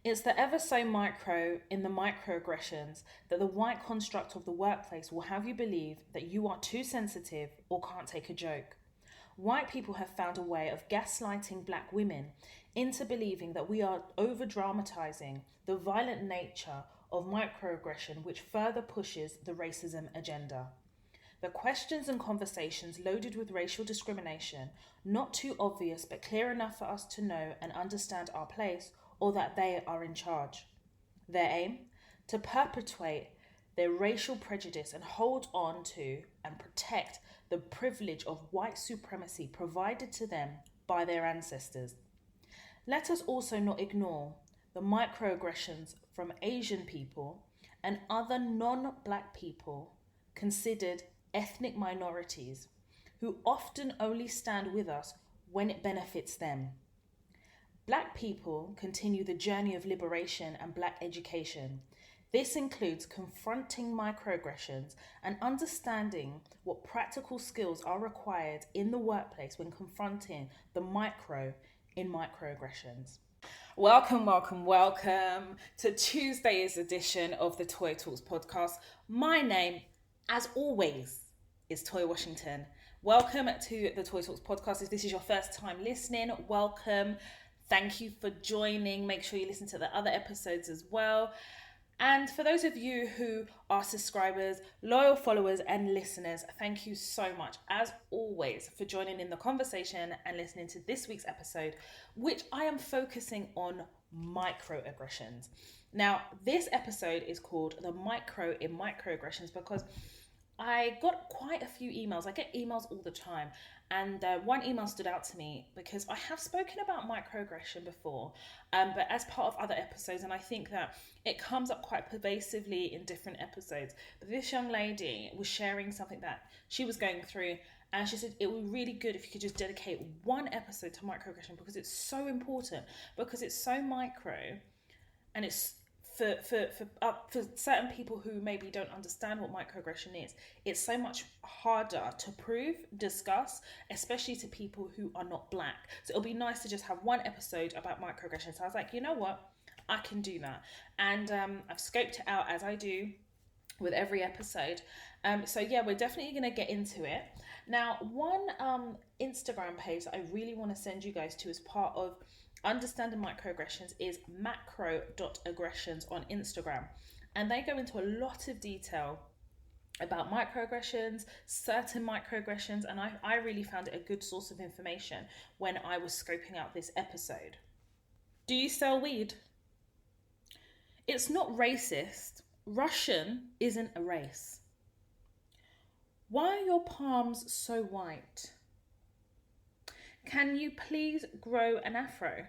It's the ever so micro in the microaggressions that the white construct of the workplace will have you believe that you are too sensitive or can't take a joke. White people have found a way of gaslighting black women into believing that we are over dramatizing the violent nature of microaggression, which further pushes the racism agenda. The questions and conversations loaded with racial discrimination, not too obvious but clear enough for us to know and understand our place or that they are in charge. Their aim? To perpetuate their racial prejudice and hold on to and protect the privilege of white supremacy provided to them by their ancestors. Let us also not ignore the microaggressions from Asian people and other non-black people considered ethnic minorities who often only stand with us when it benefits them. Black people continue the journey of liberation and black education. This includes confronting microaggressions and understanding what practical skills are required in the workplace when confronting the micro in microaggressions. Welcome to Tuesday's edition of the Toy Talks podcast. My name, as always, is Toy Washington. Welcome to the Toy Talks podcast. If this is your first time listening, welcome. Thank you for joining. Make sure you listen to the other episodes as well. And for those of you who are subscribers, loyal followers and listeners, thank you so much, as always, for joining in the conversation and listening to this week's episode, which I am focusing on microaggressions. Now, this episode is called The Micro in Microaggressions because I got quite a few emails. I get emails all the time. And one email stood out to me because I have spoken about microaggression before, but as part of other episodes, and I think that it comes up quite pervasively in different episodes. But this young lady was sharing something that she was going through, and she said it would be really good if you could just dedicate one episode to microaggression because it's so important, because it's so micro, and it's for certain people who maybe don't understand what microaggression is, it's so much harder to prove, discuss, especially to people who are not black. So it'll be nice to just have one episode about microaggression. So I was like, you know what? I can do that. And I've scoped it out as I do with every episode. So yeah, we're definitely going to get into it. Now, one Instagram page that I really want to send you guys to as part of understanding microaggressions is macro.aggressions on Instagram, and they go into a lot of detail about microaggressions, certain microaggressions, and I really found it a good source of information when I was scoping out this episode. Do you sell weed? It's not racist. Russian isn't a race. Why are your palms so white? Can you please grow an afro?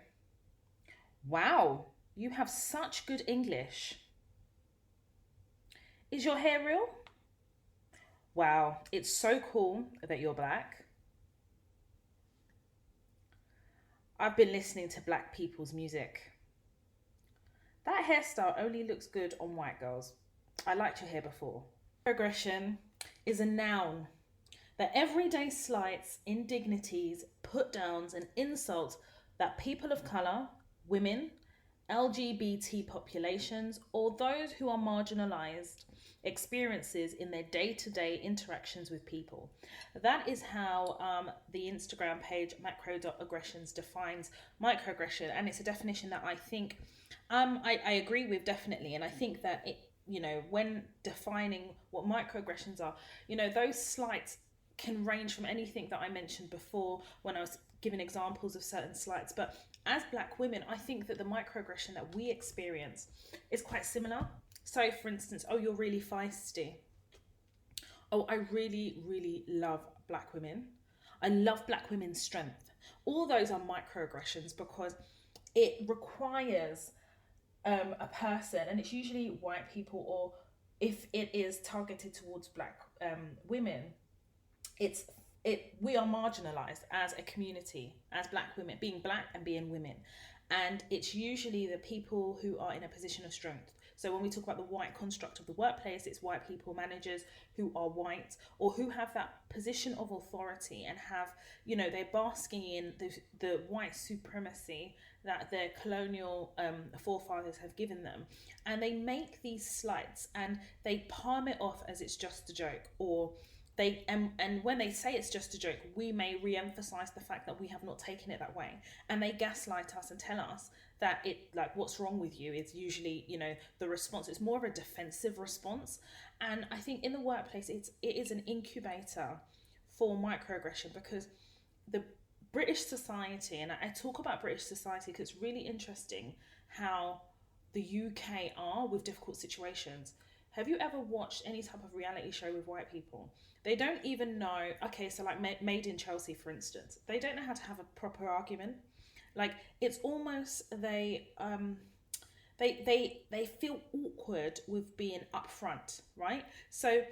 Wow, you have such good English. Is your hair real? Wow, it's so cool that you're black. I've been listening to black people's music. That hairstyle only looks good on white girls. I liked your hair before. Aggression is a noun. The everyday slights, indignities, put-downs and insults that people of colour, women, LGBT populations, or those who are marginalised experiences in their day-to-day interactions with people. That is how the Instagram page macro.aggressions defines microaggression, and it's a definition that I think I agree with definitely, and I think that it, when defining what microaggressions are, those slights can range from anything that I mentioned before when I was giving examples of certain slights. But as black women, I think that the microaggression that we experience is quite similar. So for instance, oh, you're really feisty. Oh, I really, really love black women. I love black women's strength. All those are microaggressions because it requires a person, and it's usually white people, or if it is targeted towards black women, we are marginalized as a community, as black women, being black and being women, and it's usually the people who are in a position of strength. So when we talk about the white construct of the workplace, it's white people managers who are white or who have that position of authority and have, they're basking in the white supremacy that their colonial forefathers have given them. And they make these slights and they palm it off as it's just a joke, or they and when they say it's just a joke, we may re-emphasize the fact that we have not taken it that way, and they gaslight us and tell us that what's wrong with you is usually the response. It's more of a defensive response. And I think in the workplace it is an incubator for microaggression, because the British society, and I talk about British society because it's really interesting how the UK are with difficult situations. Have you ever watched any type of reality show with white people? They don't even know, okay, so like Made in Chelsea, for instance, they don't know how to have a proper argument. Like, it's almost they feel awkward with being upfront, right? So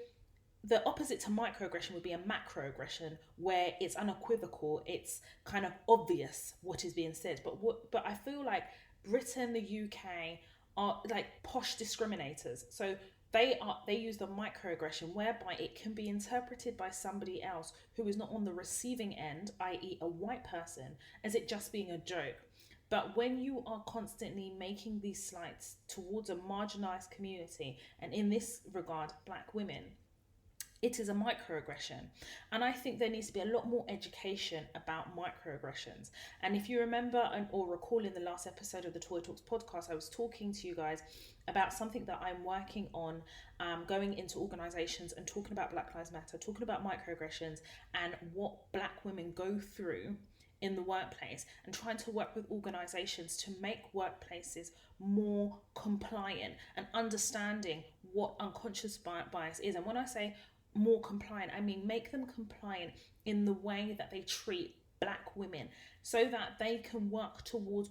the opposite to microaggression would be a macroaggression, where it's unequivocal, it's kind of obvious what is being said. But I feel like Britain, the UK are like posh discriminators. So they use the microaggression, whereby it can be interpreted by somebody else who is not on the receiving end, i.e. a white person, as it just being a joke. But when you are constantly making these slights towards a marginalized community, and in this regard, black women, it is a microaggression. And I think there needs to be a lot more education about microaggressions. And if you remember or recall in the last episode of the Toy Talks podcast, I was talking to you guys about something that I'm working on, going into organizations and talking about Black Lives Matter, talking about microaggressions and what black women go through in the workplace, and trying to work with organizations to make workplaces more compliant and understanding what unconscious bias is. And when I say more compliant, I mean make them compliant in the way that they treat black women, so that they can work towards,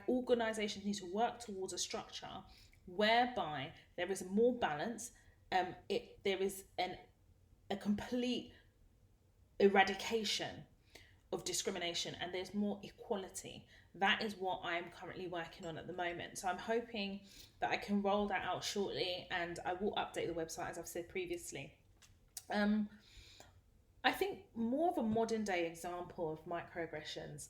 organizations need to work towards a structure whereby there is more balance, there is a complete eradication of discrimination, and there's more equality. That is what I'm currently working on at the moment. So I'm hoping that I can roll that out shortly, and I will update the website, as I've said previously. I think more of a modern day example of microaggressions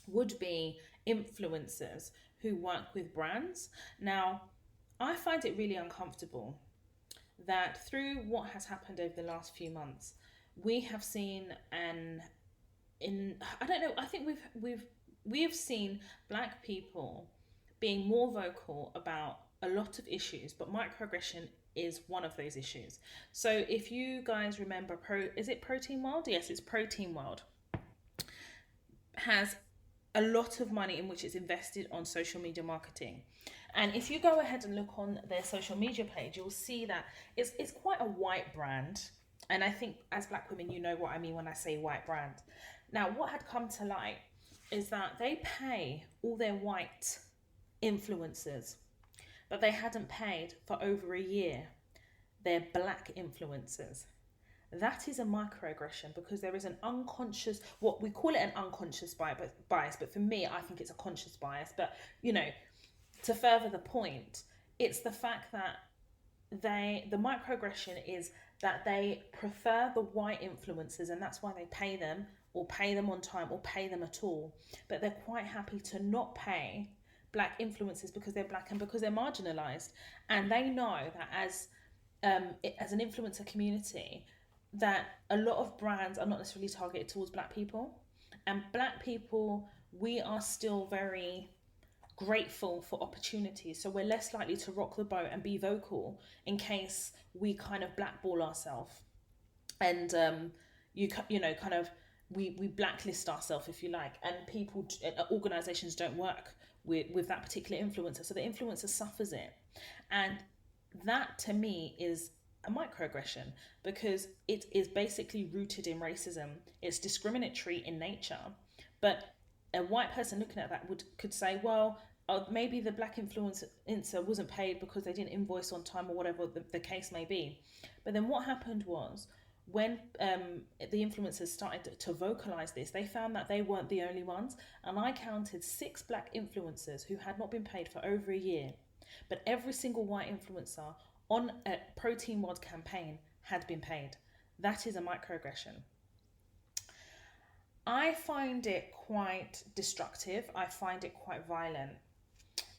would be influencers who work with brands. Now, I find it really uncomfortable that through what has happened over the last few months, we have seen I think we have seen black people being more vocal about a lot of issues, but microaggression is one of those issues. So if you guys remember, is it Protein World? Yes, it's Protein World. Has a lot of money in which it's invested on social media marketing. And if you go ahead and look on their social media page, you'll see that it's quite a white brand. And I think as black women, you know what I mean when I say white brand. Now, what had come to light is that they pay all their white influencers, but they hadn't paid for over a year their black influencers. That is a microaggression, because there is an unconscious, what we call it an unconscious bias, but for me, I think it's a conscious bias. But, to further the point, it's the fact that the microaggression is that they prefer the white influencers, and that's why they pay them, or pay them on time, or pay them at all. But they're quite happy to not pay black influencers because they're black and because they're marginalized. And they know that as an influencer community, that a lot of brands are not necessarily targeted towards black people. And black people, we are still very grateful for opportunities, so we're less likely to rock the boat and be vocal in case we kind of blackball ourselves, and we blacklist ourselves, if you like, and organizations don't work with that particular influencer, so the influencer suffers it. And that to me is a microaggression, because it is basically rooted in racism. It's discriminatory in nature, but a white person looking at that could say, well, maybe the black influencer wasn't paid because they didn't invoice on time, or whatever the case may be. But then what happened was, when the influencers started to vocalize this, they found that they weren't the only ones. And I counted 6 black influencers who had not been paid for over a year. But every single white influencer on a protein WOD campaign had been paid. That is a microaggression. I find it quite destructive. I find it quite violent.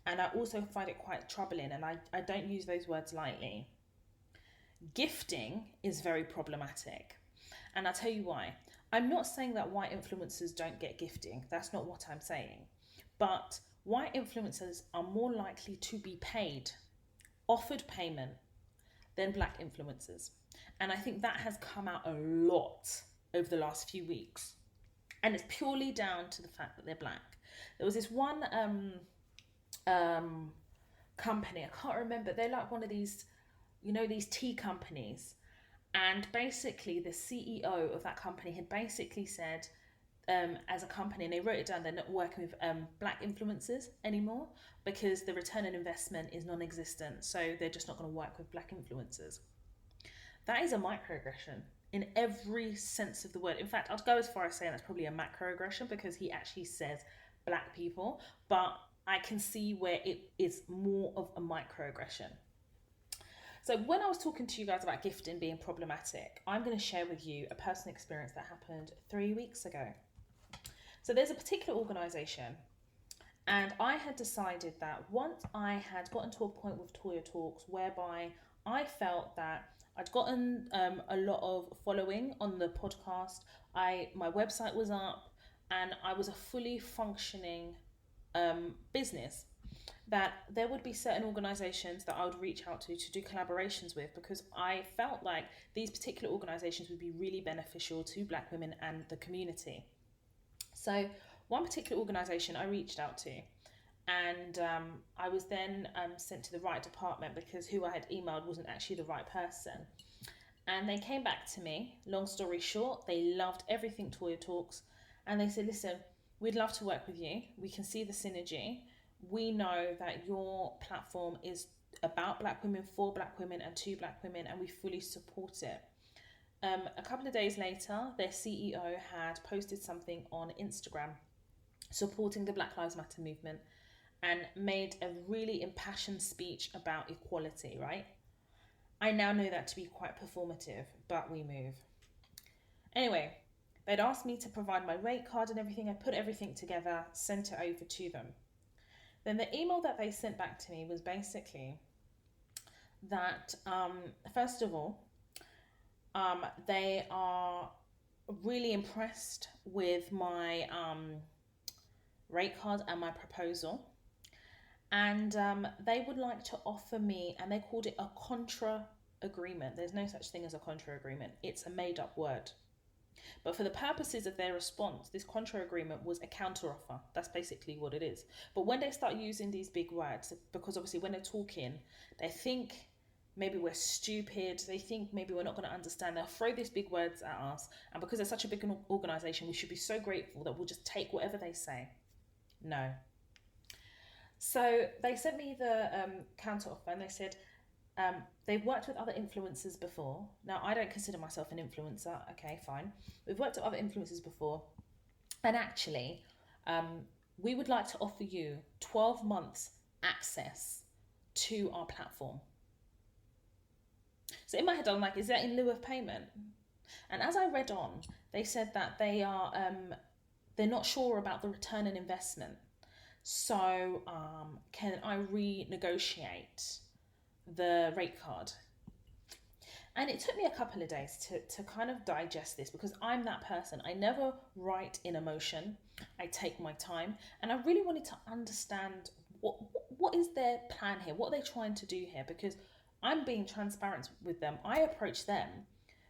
And I also find it quite troubling. And I don't use those words lightly. Gifting is very problematic. And I'll tell you why. I'm not saying that white influencers don't get gifting. That's not what I'm saying. But white influencers are more likely to be paid, offered payment, than black influencers. And I think that has come out a lot over the last few weeks. And it's purely down to the fact that they're black. There was this one company, I can't remember, they're like one of these, you know, these tea companies. And basically the CEO of that company had basically said, as a company, and they wrote it down, they're not working with black influencers anymore because the return on investment is non-existent. So they're just not going to work with black influencers. That is a microaggression in every sense of the word. In fact, I'd go as far as saying that's probably a macroaggression because he actually says black people, but I can see where it is more of a microaggression. So when I was talking to you guys about gifting being problematic, I'm going to share with you a personal experience that happened 3 weeks ago. So there's a particular organisation, and I had decided that once I had gotten to a point with Toya Talks whereby I felt that I'd gotten a lot of following on the podcast, my website was up, and I was a fully functioning business, that there would be certain organisations that I would reach out to do collaborations with, because I felt like these particular organisations would be really beneficial to black women and the community. So one particular organisation I reached out to, and I was then sent to the right department because who I had emailed wasn't actually the right person. And they came back to me, long story short, they loved everything Toya Talks, and they said, listen, we'd love to work with you. We can see the synergy. We know that your platform is about black women, for black women, and to black women, and we fully support it. A couple of days later, their CEO had posted something on Instagram supporting the Black Lives Matter movement and made a really impassioned speech about equality, right? I now know that to be quite performative, but we move. Anyway, they'd asked me to provide my rate card and everything. I put everything together, sent it over to them. Then the email that they sent back to me was basically that, first of all, they are really impressed with my rate card and my proposal. And they would like to offer me, and they called it a contra agreement. There's no such thing as a contra agreement. It's a made up word. But for the purposes of their response, this contra agreement was a counter offer. That's basically what it is. But when they start using these big words, because obviously when they're talking, they think maybe we're stupid. They think maybe we're not going to understand. They'll throw these big words at us. And because they're such a big organisation, we should be so grateful that we'll just take whatever they say. No. So they sent me the counter offer, and they said they've worked with other influencers before. Now, I don't consider myself an influencer. Okay, fine. We've worked with other influencers before. And actually, we would like to offer you 12 months access to our platform. So in my head, I'm like, is that in lieu of payment? And as I read on, they said that they're not sure about the return on investment. So can I renegotiate the rate card? And it took me a couple of days to kind of digest this, because I'm that person. I never write in emotion. I take my time, and I really wanted to understand what is their plan here? What are they trying to do here? Because I'm being transparent with them. I approach them,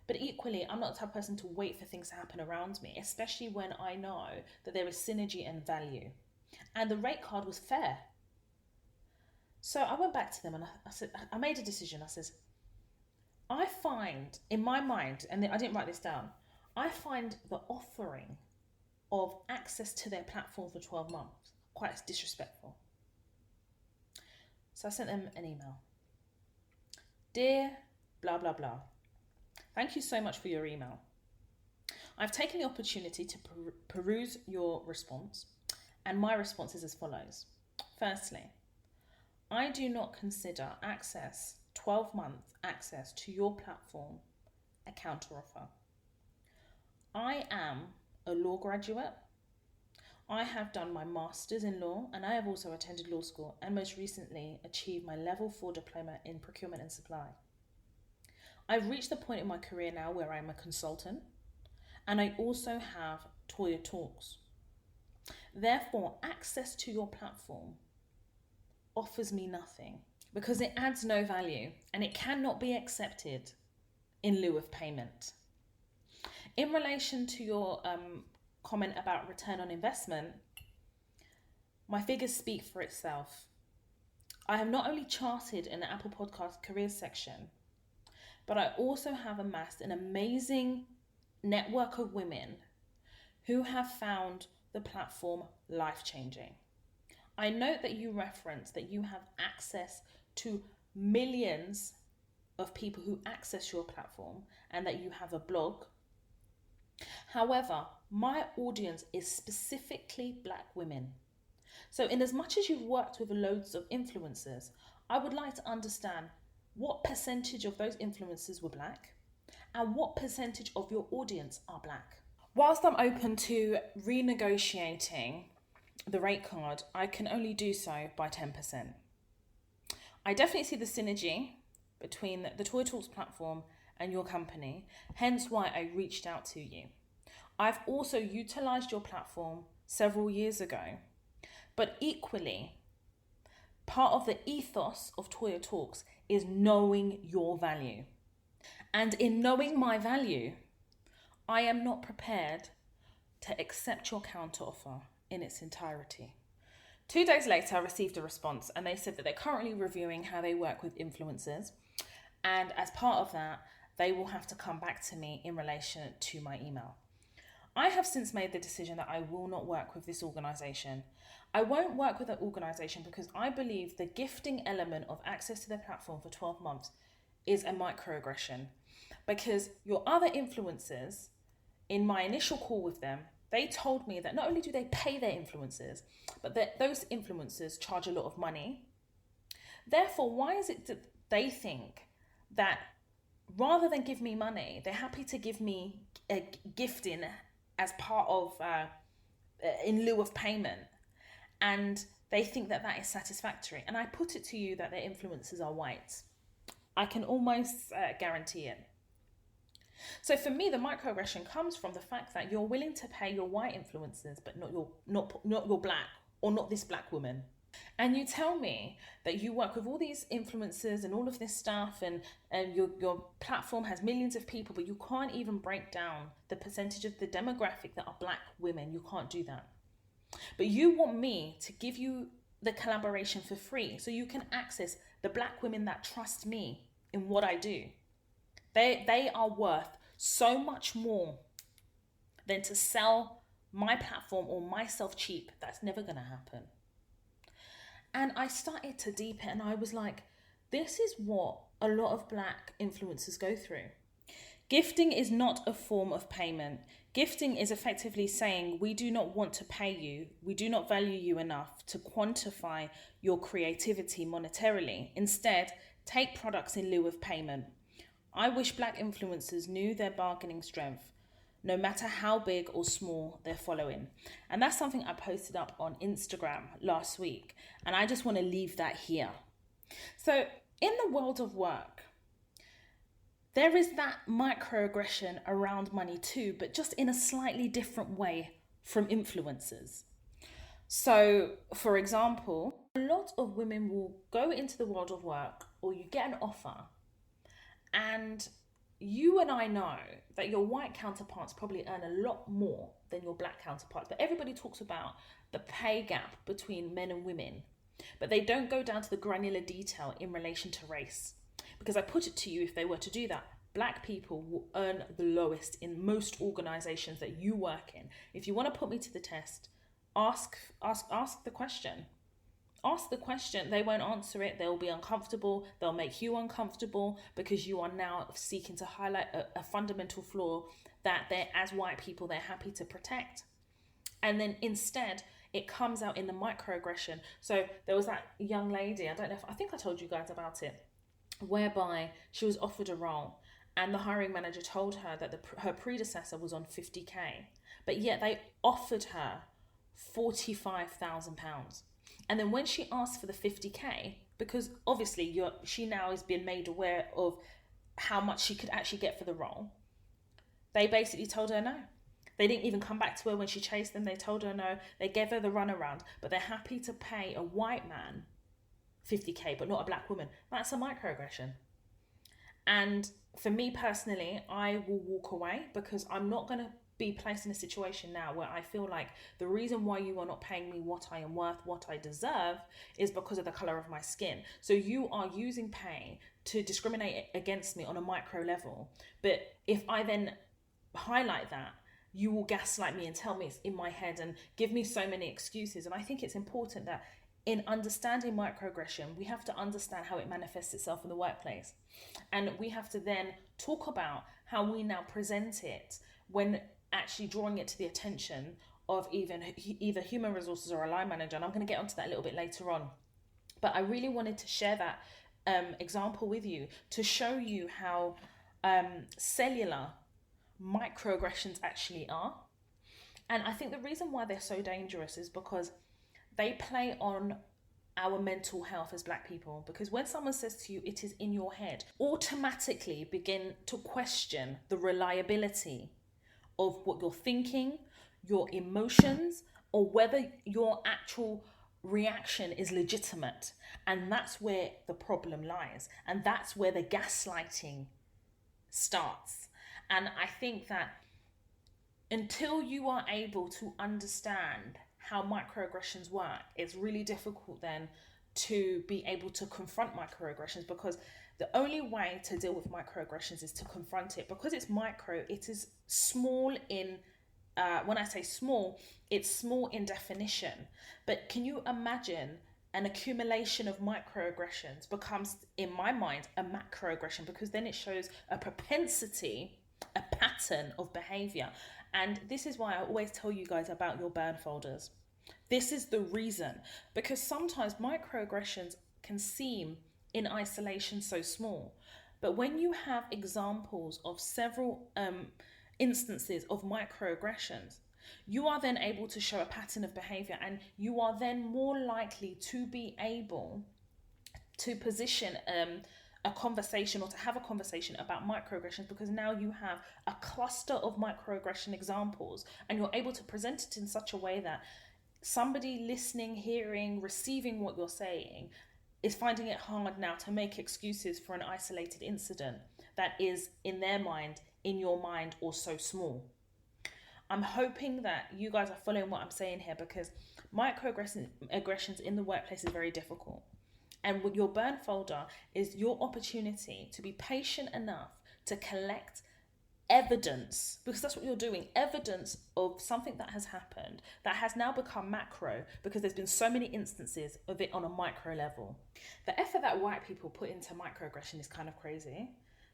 but equally, I'm not the type of person to wait for things to happen around me, especially when I know that there is synergy and value. And the rate card was fair. So I went back to them and I said, I made a decision. I says, I find in my mind, and I didn't write this down, I find the offering of access to their platform for 12 months quite disrespectful. So I sent them an email. Dear blah, blah, blah. Thank you so much for your email. I've taken the opportunity to peruse your response, and my response is as follows. Firstly, I do not consider 12-month access to your platform a counteroffer. I am a law graduate. I have done my master's in law, and I have also attended law school and most recently achieved my level 4 diploma in procurement and supply. I've reached the point in my career now where I'm a consultant, and I also have Toya Talks. Therefore, access to your platform offers me nothing because it adds no value and it cannot be accepted in lieu of payment. In relation to your comment about return on investment, my figures speak for itself. I have not only charted in the Apple Podcast careers section, but I also have amassed an amazing network of women who have found the platform life-changing. I note that you reference that you have access to millions of people who access your platform and that you have a blog. However, my audience is specifically Black women. So in as much as you've worked with loads of influencers, I would like to understand what percentage of those influencers were Black and what percentage of your audience are Black. Whilst I'm open to renegotiating the rate card, I can only do so by 10%. I definitely see the synergy between the Toy Talks platform and your company, hence why I reached out to you. I've also utilized your platform several years ago, but equally, part of the ethos of Toya Talks is knowing your value. And in knowing my value, I am not prepared to accept your counteroffer in its entirety. 2 days later, I received a response and they said that they're currently reviewing how they work with influencers. And as part of that, they will have to come back to me in relation to my email. I have since made the decision that I will not work with this organisation. I won't work with an organisation because I believe the gifting element of access to their platform for 12 months is a microaggression. Because your other influencers, in my initial call with them, they told me that not only do they pay their influencers, but that those influencers charge a lot of money. Therefore, why is it that they think that rather than give me money, they're happy to give me a gifting as part of, in lieu of payment? And they think that that is satisfactory. And I put it to you that their influencers are white. I can almost guarantee it. So for me, the microaggression comes from the fact that you're willing to pay your white influencers, but not your Black, or not this Black woman. And you tell me that you work with all these influencers and all of this stuff, and your platform has millions of people, but you can't even break down the percentage of the demographic that are Black women. You can't do that. But you want me to give you the collaboration for free so you can access the Black women that trust me in what I do. They are worth so much more than to sell my platform or myself cheap. That's never going to happen. And I started to deepen and I was like, this is what a lot of Black influencers go through. Gifting is not a form of payment. Gifting is effectively saying, we do not want to pay you. We do not value you enough to quantify your creativity monetarily. Instead, take products in lieu of payment. I wish Black influencers knew their bargaining strength, no matter how big or small their following. And that's something I posted up on Instagram last week. And I just want to leave that here. So in the world of work, there is that microaggression around money too, but just in a slightly different way from influencers. So, for example, a lot of women will go into the world of work, or you get an offer, and you and I know that your white counterparts probably earn a lot more than your Black counterparts. But everybody talks about the pay gap between men and women, but they don't go down to the granular detail in relation to race. Because I put it to you, if they were to do that, Black people will earn the lowest in most organizations that you work in. If you want to put me to the test, ask the question. Ask the question. They won't answer it. They'll be uncomfortable. They'll make you uncomfortable because you are now seeking to highlight a fundamental flaw that as white people, they're happy to protect. And then instead, it comes out in the microaggression. So there was that young lady, I think I told you guys about it, whereby she was offered a role and the hiring manager told her that her predecessor was on 50k, but yet they offered her £45,000. And then when she asked for the 50k, because obviously she now is being made aware of how much she could actually get for the role, they basically told her no. They didn't even come back to her when she chased them. They told her no. They gave her the runaround, but they're happy to pay a white man 50k, but not a black woman. That's a microaggression. And for me personally, I will walk away because I'm not going to be placed in a situation now where I feel like the reason why you are not paying me what I am worth, what I deserve, is because of the color of my skin. So you are using pay to discriminate against me on a micro level. But if I then highlight that, you will gaslight me and tell me it's in my head and give me so many excuses. And I think it's important that in understanding microaggression, we have to understand how it manifests itself in the workplace. And we have to then talk about how we now present it when actually drawing it to the attention of either human resources or a line manager. And I'm going to get onto that a little bit later on. But I really wanted to share that example with you to show you how cellular microaggressions actually are. And I think the reason why they're so dangerous is because they play on our mental health as black people. Because when someone says to you, it is in your head, automatically begin to question the reliability of what you're thinking, your emotions, or whether your actual reaction is legitimate. And that's where the problem lies. And that's where the gaslighting starts. And I think that until you are able to understand how microaggressions work, it's really difficult then to be able to confront microaggressions, because the only way to deal with microaggressions is to confront it. Because it's micro, it is small in, when I say small, it's small in definition. But can you imagine an accumulation of microaggressions becomes, in my mind, a macroaggression, because then it shows a propensity, a pattern of behavior. And this is why I always tell you guys about your burn folders. This is the reason, because sometimes microaggressions can seem in isolation so small, but when you have examples of several instances of microaggressions, you are then able to show a pattern of behavior, and you are then more likely to be able to position a conversation or to have a conversation about microaggressions, because now you have a cluster of microaggression examples and you're able to present it in such a way that somebody listening, hearing, receiving what you're saying is finding it hard now to make excuses for an isolated incident that is, in their mind, in your mind, or so small. I'm hoping that you guys are following what I'm saying here, because microaggressions in the workplace is very difficult. And your burn folder is your opportunity to be patient enough to collect evidence, because that's what you're doing, evidence of something that has happened that has now become macro, because there's been so many instances of it on a micro level. The effort that white people put into microaggression is kind of crazy.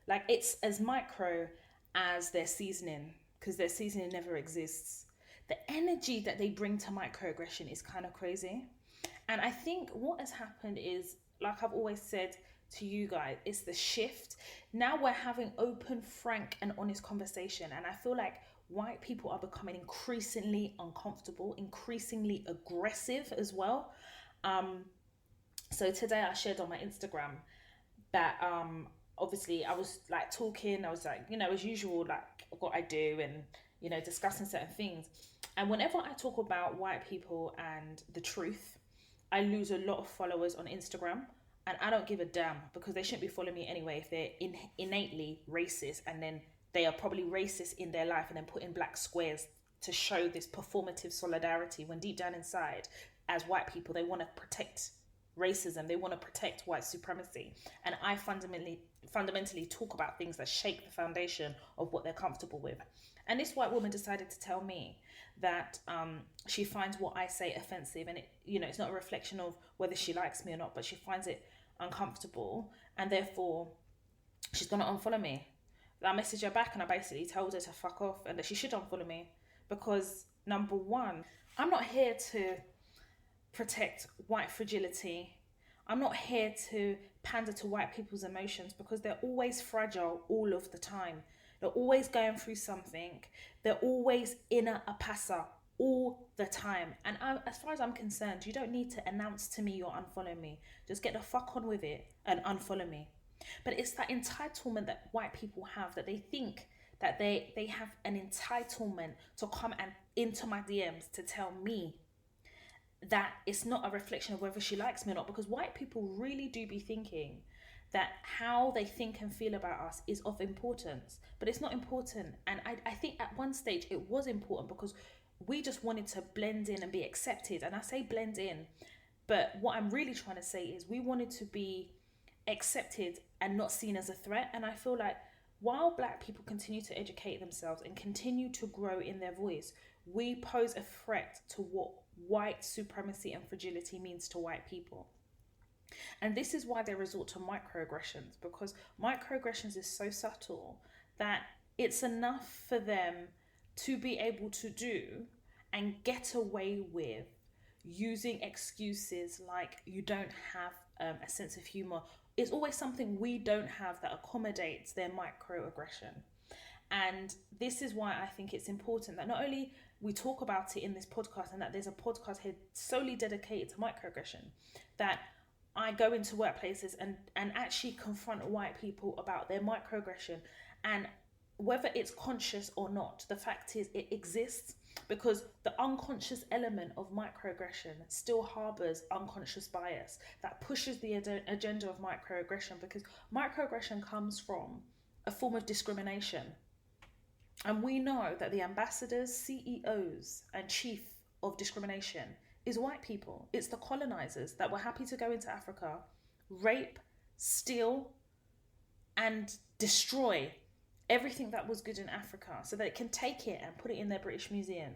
Like, it's as micro as their seasoning, because their seasoning never exists. The energy that they bring to microaggression is kind of crazy. And I think what has happened is, like I've always said to you guys, it's the shift. Now we're having open, frank, and honest conversation. And I feel like white people are becoming increasingly uncomfortable, increasingly aggressive as well. So today I shared on my Instagram that obviously I was like talking, I was like, as usual, like what I do, and discussing certain things. And whenever I talk about white people and the truth, I lose a lot of followers on Instagram, and I don't give a damn, because they shouldn't be following me anyway if they're innately racist, and then they are probably racist in their life and then put in black squares to show this performative solidarity, when deep down inside, as white people, they want to protect racism, they want to protect white supremacy. And I fundamentally talk about things that shake the foundation of what they're comfortable with. And this white woman decided to tell me that she finds what I say offensive, and it's not a reflection of whether she likes me or not, but she finds it uncomfortable, and therefore she's gonna unfollow me. I messaged her back and I basically told her to fuck off and that she should unfollow me, because number one, I'm not here to protect white fragility. I'm not here to pander to white people's emotions because they're always fragile all of the time. They're always going through something. They're always in a passa all the time. And as far as I'm concerned, you don't need to announce to me or unfollow me. Just get the fuck on with it and unfollow me. But it's that entitlement that white people have, that they think that they have an entitlement to come and into my DMs to tell me that it's not a reflection of whether she likes me or not, because white people really do be thinking that how they think and feel about us is of importance, but it's not important. And I think at one stage it was important because we just wanted to blend in and be accepted. And I say blend in, but what I'm really trying to say is we wanted to be accepted and not seen as a threat. And I feel like while black people continue to educate themselves and continue to grow in their voice, we pose a threat to what white supremacy and fragility means to white people. And this is why they resort to microaggressions, because microaggressions is so subtle that it's enough for them to be able to do and get away with using excuses like you don't have a sense of humor. It's always something we don't have that accommodates their microaggression. And this is why I think it's important that not only we talk about it in this podcast and that there's a podcast here solely dedicated to microaggression, that I go into workplaces and actually confront white people about their microaggression, and whether it's conscious or not, the fact is it exists, because the unconscious element of microaggression still harbors unconscious bias that pushes the agenda of microaggression, because microaggression comes from a form of discrimination. And we know that the ambassadors, CEOs, and chief of discrimination is white people. It's the colonizers that were happy to go into Africa, rape, steal, and destroy everything that was good in Africa so they can take it and put it in their British museum.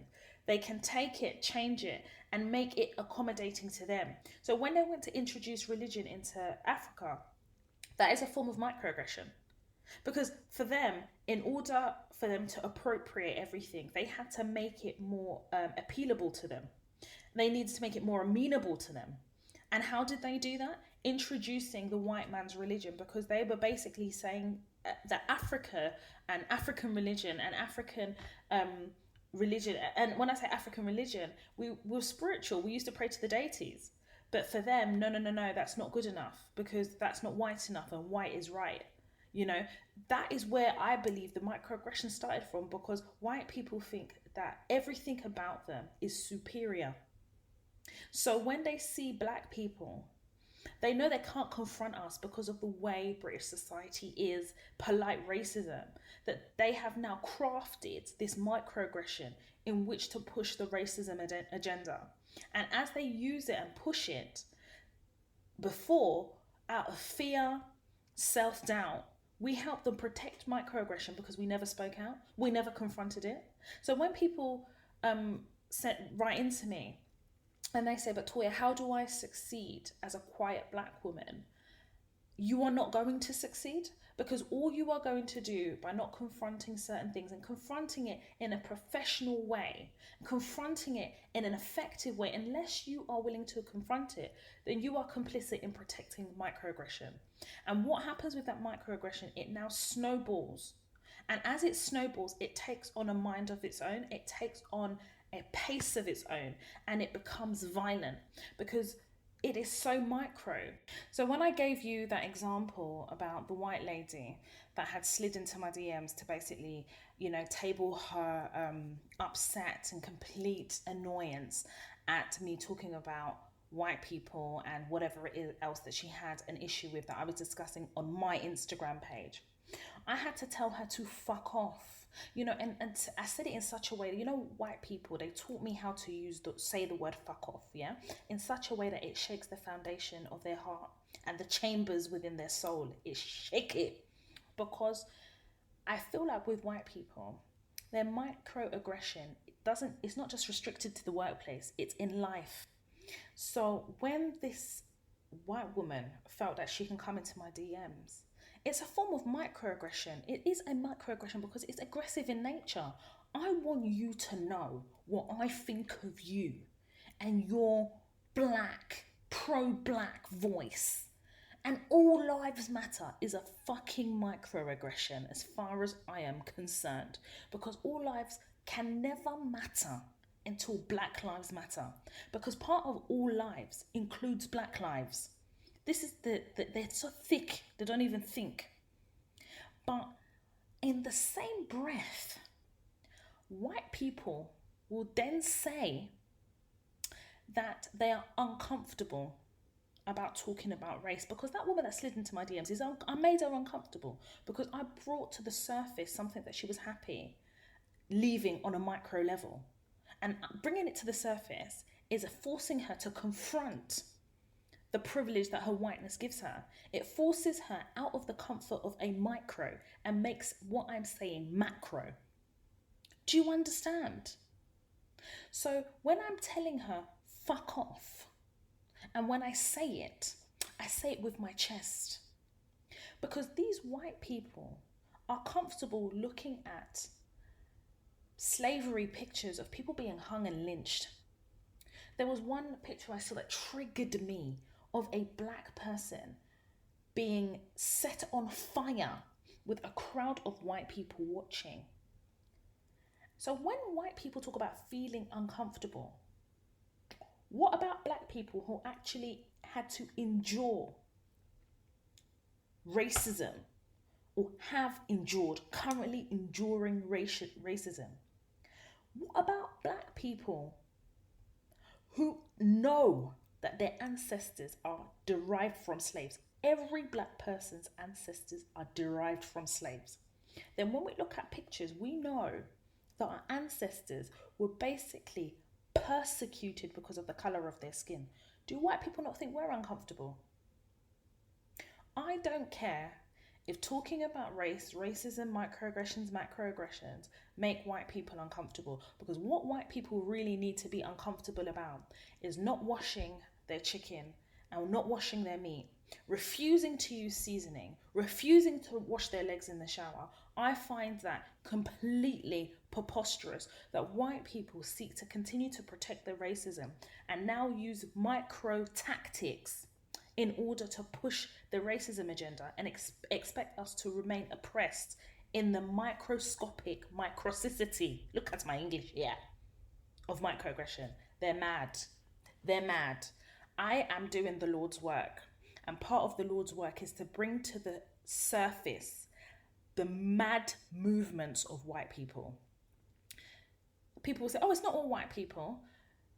They can take it, change it, and make it accommodating to them. So when they went to introduce religion into Africa, that is a form of microaggression. Because for them, in order for them to appropriate everything, they had to make it more appealable to them. They needed to make it more amenable to them. And how did they do that? Introducing the white man's religion, because they were basically saying that Africa and African religion and African religion, and when I say African religion, we were spiritual. We used to pray to the deities. But for them, no, that's not good enough, because that's not white enough, and white is right. You know, that is where I believe the microaggression started from, because white people think that everything about them is superior. So when they see black people, they know they can't confront us because of the way British society is, polite racism, that they have now crafted this microaggression in which to push the racism agenda. And as they use it and push it, before, out of fear, self-doubt, we help them protect microaggression because we never spoke out, we never confronted it. So when people write into me and they say, but Toya, how do I succeed as a quiet black woman? You are not going to succeed, because all you are going to do by not confronting certain things and confronting it in a professional way, confronting it in an effective way, unless you are willing to confront it, then you are complicit in protecting microaggression. And what happens with that microaggression? It now snowballs. And as it snowballs, it takes on a mind of its own. It takes on a pace of its own, and it becomes violent because it is so micro. So when I gave you that example about the white lady that had slid into my DMs to basically, table her upset and complete annoyance at me talking about white people and whatever it is else that she had an issue with that I was discussing on my Instagram page, I had to tell her to fuck off. And I said it in such a way, white people, they taught me how to say the word fuck off, yeah? In such a way that it shakes the foundation of their heart and the chambers within their soul. It shake it. Because I feel like with white people, their microaggression, it's not just restricted to the workplace, it's in life. So when this white woman felt that she can come into my DMs, it's a form of microaggression. It is a microaggression because it's aggressive in nature. I want you to know what I think of you and your black, pro-black voice. And all lives matter is a fucking microaggression as far as I am concerned. Because all lives can never matter until Black Lives Matter. Because part of all lives includes Black lives. This is they're so thick, they don't even think. But in the same breath, white people will then say that they are uncomfortable about talking about race, because that woman that slid into my DMs I made her uncomfortable because I brought to the surface something that she was happy leaving on a micro level, and bringing it to the surface is forcing her to confront the privilege that her whiteness gives her. It forces her out of the comfort of a micro and makes what I'm saying macro. Do you understand? So when I'm telling her fuck off, and when I say it with my chest. Because these white people are comfortable looking at slavery pictures of people being hung and lynched. There was one picture I saw that triggered me of a black person being set on fire with a crowd of white people watching. So when white people talk about feeling uncomfortable, what about black people who actually had to endure racism or have endured, currently enduring racism? What about black people who know that their ancestors are derived from slaves? Every black person's ancestors are derived from slaves. Then when we look at pictures, we know that our ancestors were basically persecuted because of the colour of their skin. Do white people not think we're uncomfortable? I don't care if talking about race, racism, microaggressions, macroaggressions make white people uncomfortable, because what white people really need to be uncomfortable about is not washing their chicken and not washing their meat, refusing to use seasoning, refusing to wash their legs in the shower. I find that completely preposterous that white people seek to continue to protect their racism and now use micro tactics in order to push the racism agenda and expect us to remain oppressed in the microscopic microcicity. Look at my English here of microaggression. They're mad. They're mad. I am doing the Lord's work, and part of the Lord's work is to bring to the surface the mad movements of white people. People will say, oh, it's not all white people.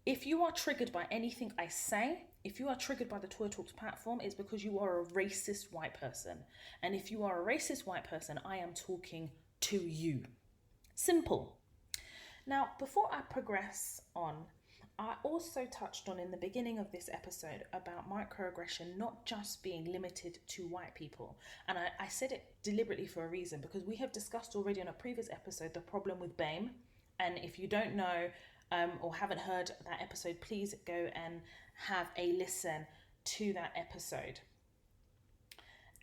If you are triggered by anything I say, if you are triggered by the Toy Talks platform, it's because you are a racist white person. And if you are a racist white person, I am talking to you. Simple. Now, before I progress on, I also touched on in the beginning of this episode about microaggression not just being limited to white people. And I said it deliberately for a reason, because we have discussed already on a previous episode the problem with BAME. And if you don't know or haven't heard that episode, please go and have a listen to that episode.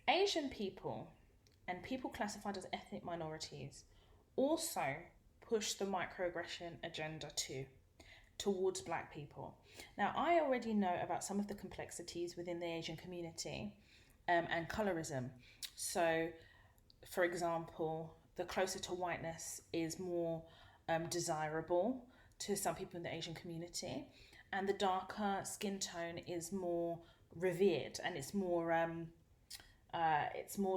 Asian people and people classified as ethnic minorities also push the microaggression agenda towards black people. Now, I already know about some of the complexities within the Asian community and colorism. So, for example, the closer to whiteness is more desirable to some people in the Asian community, and the darker skin tone is more revered, and it's more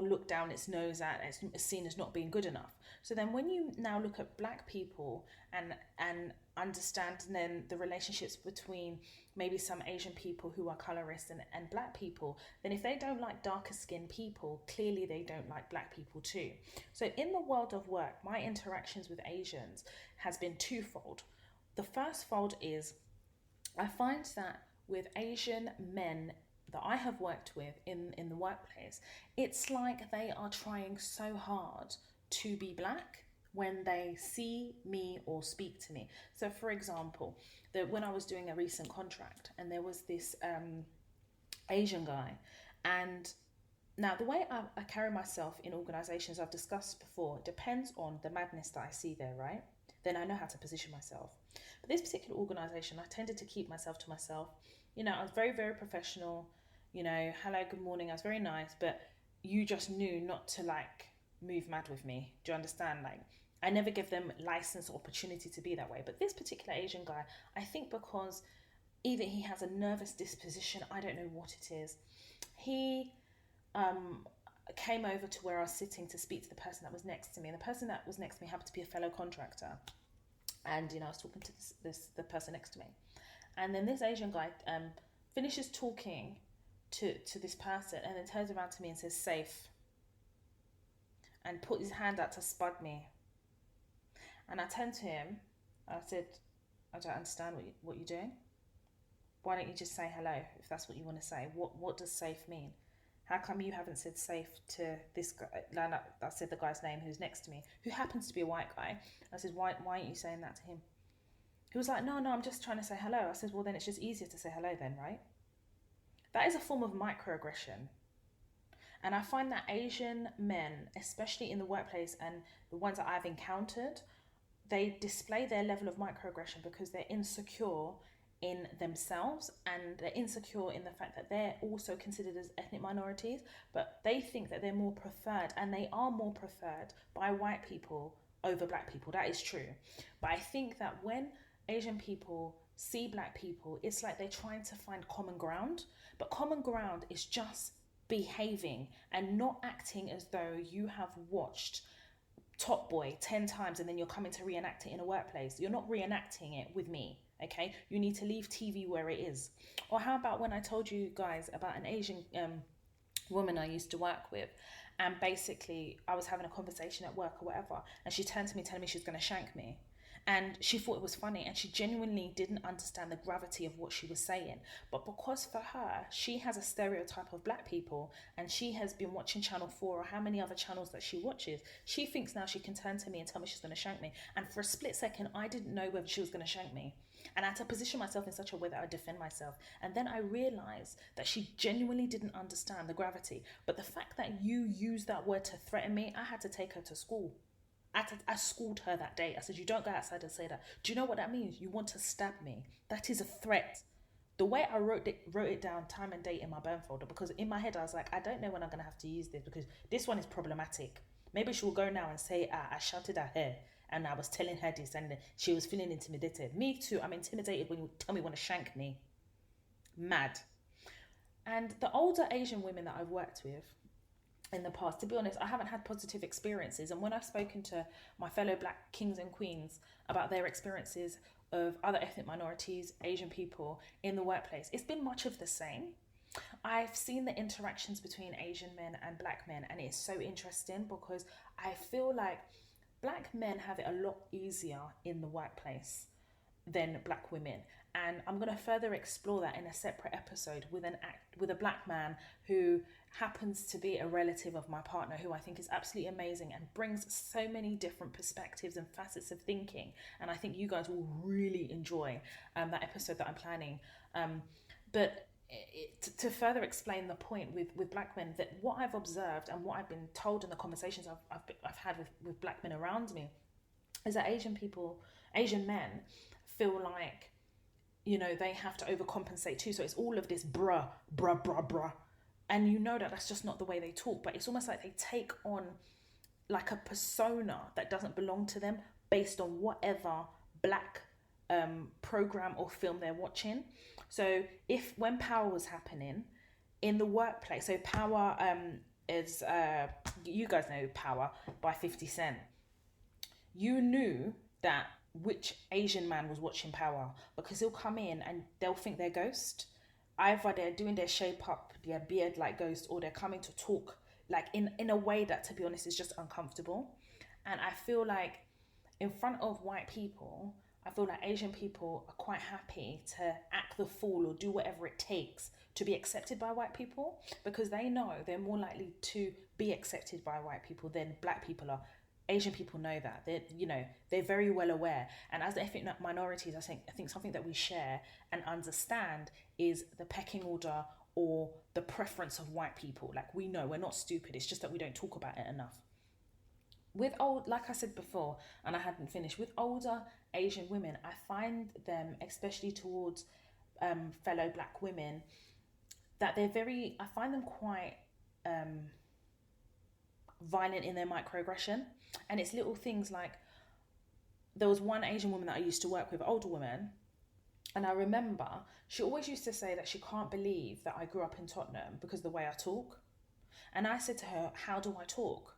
looked down its nose at, it's seen as not being good enough. So then when you now look at black people and understand then the relationships between maybe some Asian people who are colorist and black people, then if they don't like darker skinned people, clearly they don't like black people too. So in the world of work, my interactions with Asians has been twofold. The first fold is I find that with Asian men that I have worked with in the workplace, it's like they are trying so hard to be black when they see me or speak to me. So for example, when I was doing a recent contract and there was this Asian guy, and now the way I carry myself in organizations I've discussed before depends on the madness that I see there, right? then I know how to position myself. But this particular organization, I tended to keep myself to myself. You know, I was very, very professional. You know, hello, good morning. I was very nice, but you just knew not to like move mad with me. Do you understand? Like, I never give them license or opportunity to be that way. But this particular Asian guy, I think because either he has a nervous disposition, I don't know what it is. He um, came over to where I was sitting to speak to the person that was next to me. And the person that was next to me happened to be a fellow contractor. And, you know, I was talking to the person next to me. And then this Asian guy finishes talking to this person and then turns around to me and says, safe. And put his hand out to spud me. And I turned to him. I said, I don't understand what you're doing. Why don't you just say hello if that's what you want to say? What does safe mean? How come you haven't said safe to this guy? No, I said the guy's name who's next to me, who happens to be a white guy. I said, why aren't you saying that to him? He was like, no, I'm just trying to say hello. I said, well, then it's just easier to say hello then, right? That is a form of microaggression. And I find that Asian men, especially in the workplace and the ones that I've encountered, they display their level of microaggression because they're insecure in themselves and they're insecure in the fact that they're also considered as ethnic minorities, but they think that they're more preferred, and they are more preferred by white people over black people. That is true. But I think that when Asian people see black people, it's like they're trying to find common ground, but common ground is just behaving and not acting as though you have watched Top Boy 10 times and then you're coming to reenact it in a workplace. You're not reenacting it with me, okay? You need to leave TV where it is. Or how about when I told you guys about an Asian woman I used to work with, and basically I was having a conversation at work or whatever, and she turned to me telling me she was going to shank me. And she thought it was funny, and she genuinely didn't understand the gravity of what she was saying. But because for her, she has a stereotype of black people, and she has been watching Channel 4 or how many other channels that she watches, she thinks now she can turn to me and tell me she's going to shank me. And for a split second, I didn't know whether she was going to shank me. And I had to position myself in such a way that I defend myself. And then I realized that she genuinely didn't understand the gravity. But the fact that you used that word to threaten me, I had to take her to school. I schooled her that day. I said, you don't go outside and say that. Do you know what that means? You want to stab me. That is a threat. The way I wrote it down, time and date in my burn folder, because in my head I was like, I don't know when I'm going to have to use this because this one is problematic. Maybe she will go now and say, I shouted at her and I was telling her this and she was feeling intimidated. Me too. I'm intimidated when you tell me you want to shank me. Mad. And the older Asian women that I've worked with, in the past, to be honest, I haven't had positive experiences. And when I've spoken to my fellow black kings and queens about their experiences of other ethnic minorities, Asian people in the workplace, it's been much of the same. I've seen the interactions between Asian men and black men, and it's so interesting because I feel like black men have it a lot easier in the workplace than black women. And I'm going to further explore that in a separate episode with a black man who happens to be a relative of my partner, who I think is absolutely amazing and brings so many different perspectives and facets of thinking. And I think you guys will really enjoy that episode that I'm planning. But to further explain the point with black men, that what I've observed and what I've been told in the conversations I've had with black men around me is that Asian men feel like, you know, they have to overcompensate too. So it's all of this bruh. And you know that that's just not the way they talk, but it's almost like they take on like a persona that doesn't belong to them based on whatever black program or film they're watching. So when Power was happening in the workplace, so Power is, you guys know Power by 50 Cent. You knew that which Asian man was watching Power because he'll come in and they'll think they're Ghost. Either they're doing their shape up, their beard like Ghost, or they're coming to talk like in a way that, to be honest, is just uncomfortable. And I feel like in front of white people, I feel like Asian people are quite happy to act the fool or do whatever it takes to be accepted by white people because they know they're more likely to be accepted by white people than black people are. Asian people know that. They're very well aware. And as ethnic minorities, I think something that we share and understand is the pecking order or the preference of white people. Like, we know, we're not stupid. It's just that we don't talk about it enough. with old, like I said before, and I hadn't finished, with older Asian women, I find them, especially towards fellow black women, that I find them quite violent in their microaggression. And it's little things like, there was one Asian woman that I used to work with, older woman, and I remember she always used to say that she can't believe that I grew up in Tottenham because of the way I talk. And I said to her, how do I talk?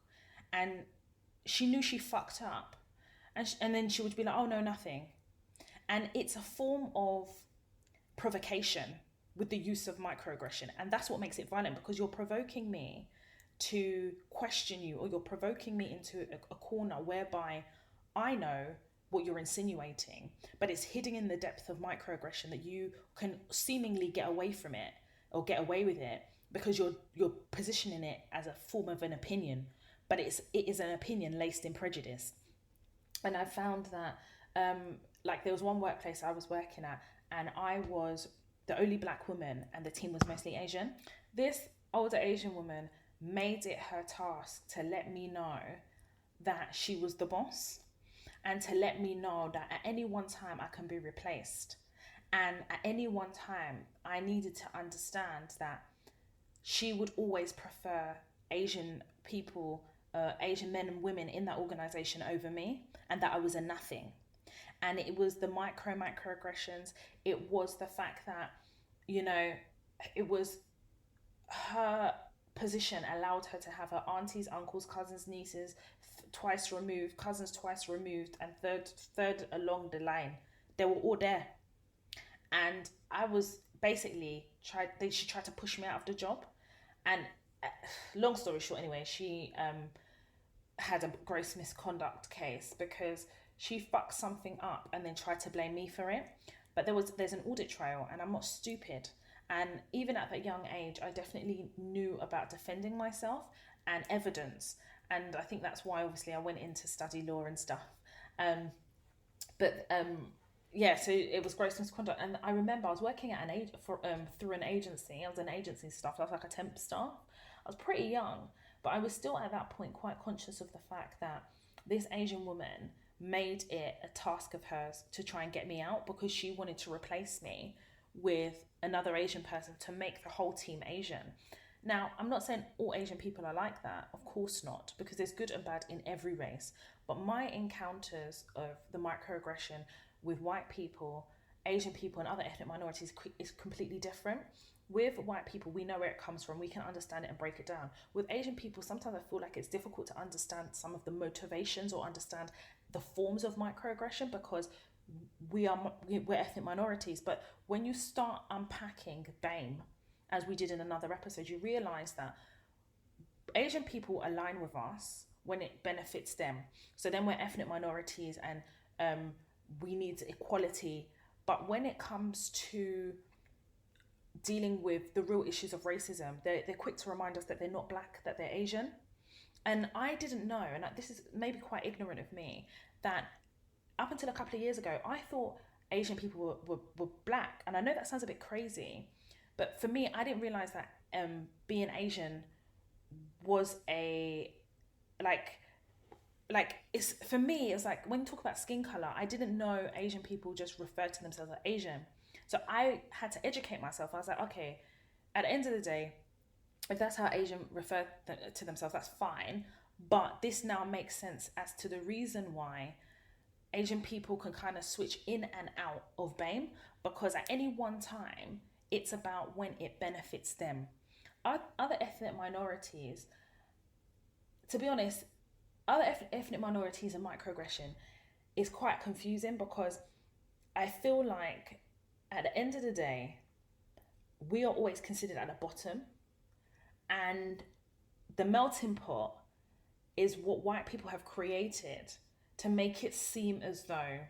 And she knew she fucked up. And then she would be like, oh no, nothing. And it's a form of provocation with the use of microaggression. And that's what makes it violent, because you're provoking me to question you, or you're provoking me into a corner whereby I know what you're insinuating, but it's hidden in the depth of microaggression that you can seemingly get away from it or get away with it because you're positioning it as a form of an opinion, but it is an opinion laced in prejudice. And I found that like there was one workplace I was working at, and I was the only black woman and the team was mostly Asian. This older Asian woman made it her task to let me know that she was the boss, and to let me know that at any one time I can be replaced. And at any one time, I needed to understand that she would always prefer Asian people, Asian men and women in that organization over me, and that I was a nothing. And it was the microaggressions. It was the fact that, you know, it was her position allowed her to have her aunties, uncles, cousins, nieces twice removed, cousins twice removed, and third along the line. They were all there. And I was basically she tried to push me out of the job. And long story short, anyway, she had a gross misconduct case because she fucked something up and then tried to blame me for it. But there's an audit trail, and I'm not stupid. And even at that young age, I definitely knew about defending myself and evidence. And I think that's why, obviously, I went in to study law and stuff. Yeah, so it was gross misconduct. And I remember I was working at through an agency. I was an agency staff. I was like a temp staff. I was pretty young, but I was still at that point quite conscious of the fact that this Asian woman made it a task of hers to try and get me out, because she wanted to replace me with another Asian person to make the whole team Asian. Now, I'm not saying all Asian people are like that, of course not, because there's good and bad in every race. But my encounters of the microaggression with white people, Asian people, and other ethnic minorities is completely different. With white people, we know where it comes from. We can understand it and break it down. With Asian people, sometimes I feel like it's difficult to understand some of the motivations or understand the forms of microaggression, because we're ethnic minorities. But when you start unpacking BAME, as we did in another episode, you realize that Asian people align with us when it benefits them. So then we're ethnic minorities, and we need equality. But when it comes to dealing with the real issues of racism, they're quick to remind us that they're not black, that they're Asian. And I didn't know, and this is maybe quite ignorant of me, that up until a couple of years ago, I thought Asian people were black. And I know that sounds a bit crazy, but for me, I didn't realize that being Asian was it's, for me, it's like when you talk about skin color, I didn't know Asian people just refer to themselves as Asian. So I had to educate myself. I was like, okay, at the end of the day, if that's how Asian refer to themselves, that's fine. But this now makes sense as to the reason why Asian people can kind of switch in and out of BAME, because at any one time, it's about when it benefits them. Other ethnic minorities, to be honest, other ethnic minorities and microaggression is quite confusing, because I feel like at the end of the day, we are always considered at the bottom, and the melting pot is what white people have created to make it seem as though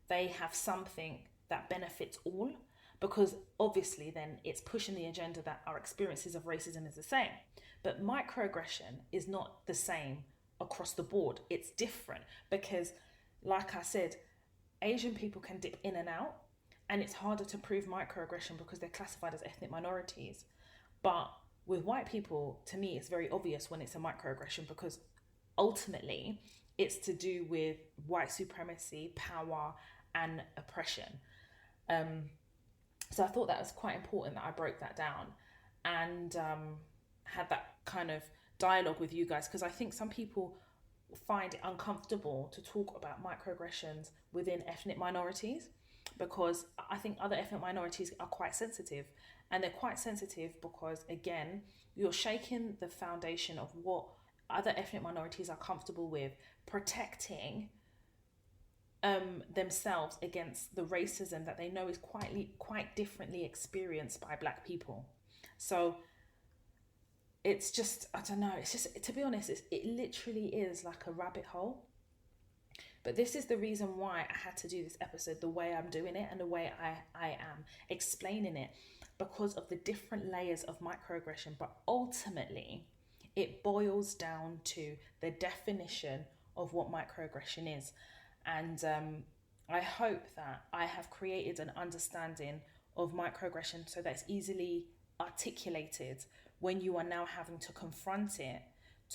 they have something that benefits all, because obviously then it's pushing the agenda that our experiences of racism is the same. But microaggression is not the same across the board. It's different because, like I said, Asian people can dip in and out, and it's harder to prove microaggression because they're classified as ethnic minorities. But with white people, to me, it's very obvious when it's a microaggression, because ultimately it's to do with white supremacy, power, and oppression. So I thought that was quite important that I broke that down and had that kind of dialogue with you guys, because I think some people find it uncomfortable to talk about microaggressions within ethnic minorities, because I think other ethnic minorities are quite sensitive. And they're quite sensitive because, again, you're shaking the foundation of what other ethnic minorities are comfortable with, protecting themselves against the racism that they know is quite differently experienced by Black people. So it's just, I don't know, it's just, to be honest, it literally is like a rabbit hole. But this is the reason why I had to do this episode the way I'm doing it and the way I am explaining it, because of the different layers of microaggression. But ultimately, it boils down to the definition of what microaggression is. And I hope that I have created an understanding of microaggression so that it's easily articulated when you are now having to confront it,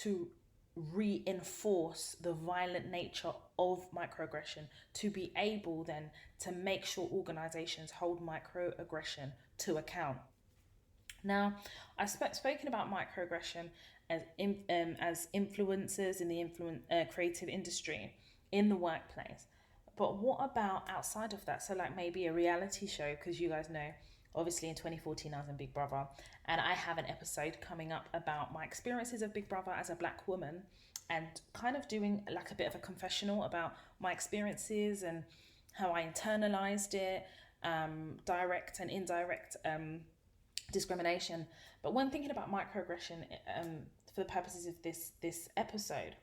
to reinforce the violent nature of microaggression, to be able then to make sure organizations hold microaggression to account. Now, I've spoken about microaggression as influencers in the creative industry, in the workplace. But what about outside of that? So like maybe a reality show, because you guys know, obviously in 2014 I was in Big Brother, and I have an episode coming up about my experiences of Big Brother as a Black woman, and kind of doing like a bit of a confessional about my experiences and how I internalized it, direct and indirect discrimination. But when thinking about microaggression, for the purposes of this episode,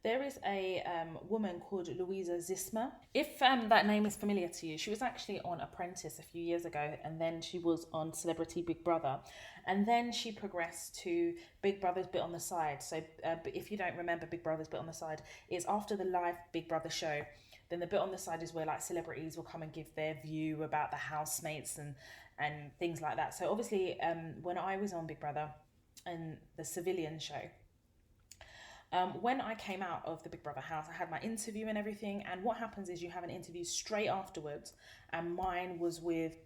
there is a woman called Louisa Zisma. If that name is familiar to you, she was actually on Apprentice a few years ago, and then she was on Celebrity Big Brother, and then she progressed to Big Brother's Bit on the Side. So if you don't remember Big Brother's Bit on the Side, it's after the live Big Brother show. Then the bit on the side is where like celebrities will come and give their view about the housemates and things like that. So obviously when I was on Big Brother and the civilian show, when I came out of the Big Brother house, I had my interview and everything. And what happens is you have an interview straight afterwards. And mine was with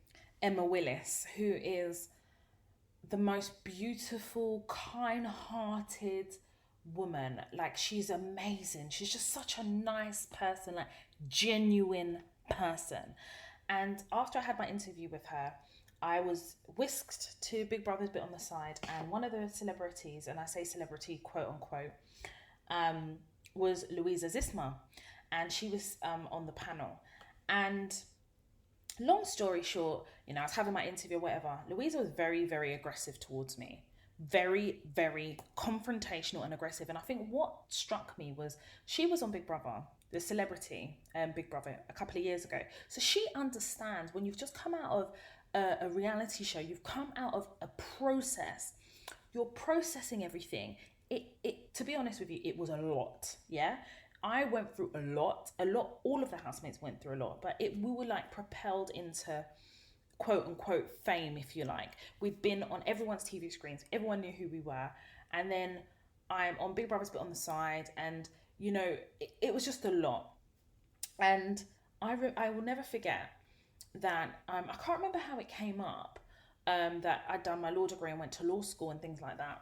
Emma Willis, who is the most beautiful, kind-hearted woman. Like, she's amazing. She's just such a nice person, like genuine person. And after I had my interview with her, I was whisked to Big Brother's Bit on the Side. And one of the celebrities, and I say celebrity quote unquote, was Louisa Zisma, and she was on the panel. And long story short, I was having my interview or whatever. Louisa was very, very aggressive towards me, very, very confrontational and aggressive. And I think what struck me was she was on Big Brother, the celebrity Big Brother, a couple of years ago. So she understands when you've just come out of a reality show, you've come out of a process, you're processing everything. It to be honest with you, it was a lot. Yeah, I went through a lot. All of the housemates went through a lot, but we were like propelled into quote unquote fame, if you like. We'd been on everyone's TV screens. Everyone knew who we were. And then I'm on Big Brother's Bit on the Side, and it was just a lot. And I will never forget that I can't remember how it came up, that I'd done my law degree and went to law school and things like that.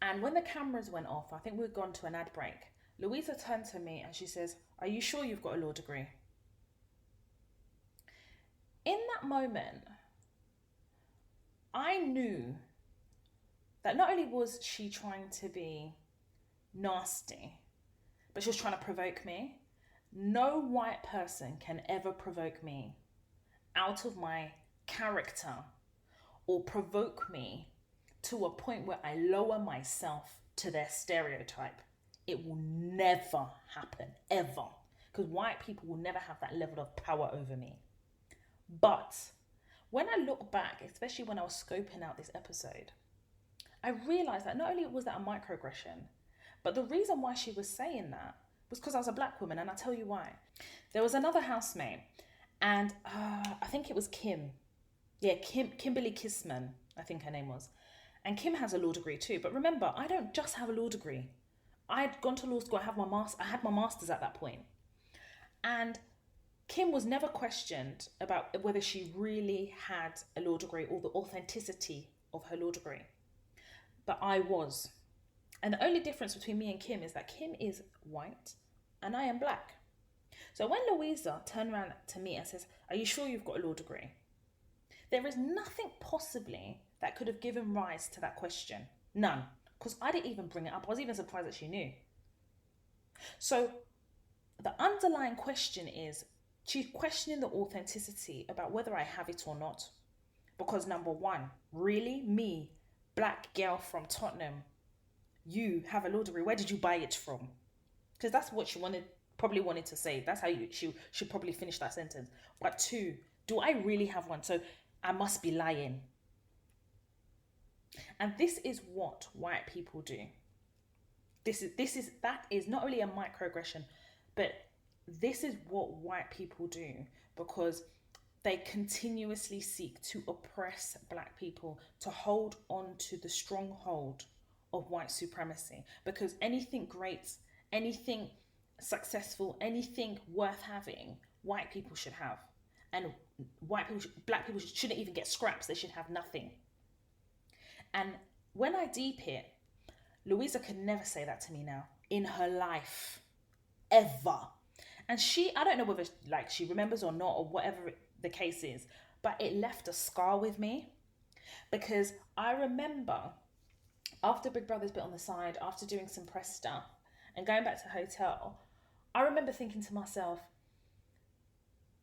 And when the cameras went off, I think we'd gone to an ad break, Louisa turned to me and she says, "Are you sure you've got a law degree?" In that moment, I knew that not only was she trying to be nasty, but she was trying to provoke me. No white person can ever provoke me out of my character or provoke me to a point where I lower myself to their stereotype. It will never happen, ever. Because white people will never have that level of power over me. But when I look back, especially when I was scoping out this episode, I realized that not only was that a microaggression, but the reason why she was saying that was because I was a black woman, and I'll tell you why. There was another housemate, and I think it was Kim. Yeah, Kimberly Kissman, I think her name was. And Kim has a law degree too. But remember, I don't just have a law degree. I had gone to law school. I had my master's at that point, and Kim was never questioned about whether she really had a law degree or the authenticity of her law degree. But I was. And the only difference between me and Kim is that Kim is white and I am black. So when Louisa turned around to me and says, "Are you sure you've got a law degree?" There is nothing possibly that could have given rise to that question. None. Because I didn't even bring it up. I was even surprised that she knew. So the underlying question is, she's questioning the authenticity about whether I have it or not. Because number one, really? Me, black girl from Tottenham, you have a law degree. Where did you buy it from? Because that's what she probably wanted to say. That's how she should probably finish that sentence. But two, do I really have one? So I must be lying. And this is what white people do. That is not only a microaggression, but this is what white people do, because they continuously seek to oppress black people, to hold on to the stronghold of white supremacy. Because anything great, anything successful, anything worth having, white people should have. And black people shouldn't even get scraps. They should have nothing. And when I deep it, Louisa could never say that to me now in her life, ever. And I don't know whether like she remembers or not, or whatever the case is, but it left a scar with me, because I remember after Big Brother's bit on the side, after doing some press stuff and going back to the hotel, I remember thinking to myself,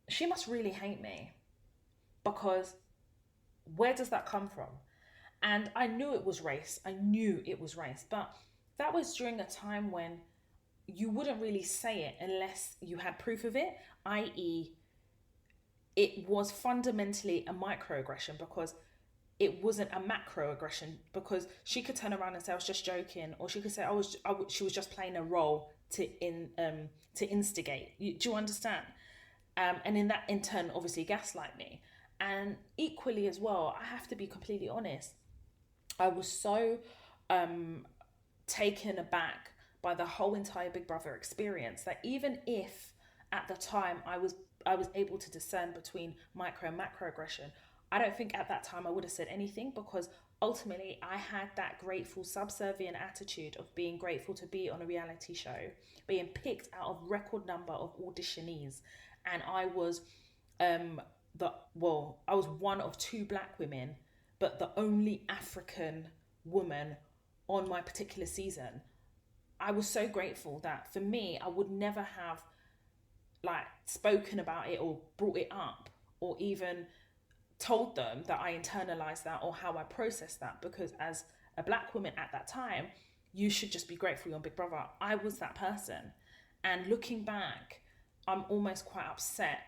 she must really hate me, because where does that come from? And I knew it was race. But that was during a time when you wouldn't really say it unless you had proof of it, i.e., it was fundamentally a microaggression, because it wasn't a macroaggression, because she could turn around and say, "I was just joking," or she could say, she was just playing a role to instigate. Do you understand? And in turn, obviously gaslight me. And equally as well, I have to be completely honest, I was so taken aback by the whole entire Big Brother experience that even if at the time I was able to discern between micro and macroaggression, I don't think at that time I would have said anything, because ultimately I had that grateful subservient attitude of being grateful to be on a reality show, being picked out of record number of auditionees, and I was I was one of two black women, but the only African woman on my particular season. I was so grateful that for me, I would never have like spoken about it or brought it up or even told them that I internalized that or how I processed that, because as a black woman at that time, you should just be grateful you're on Big Brother. I was that person. And looking back, I'm almost quite upset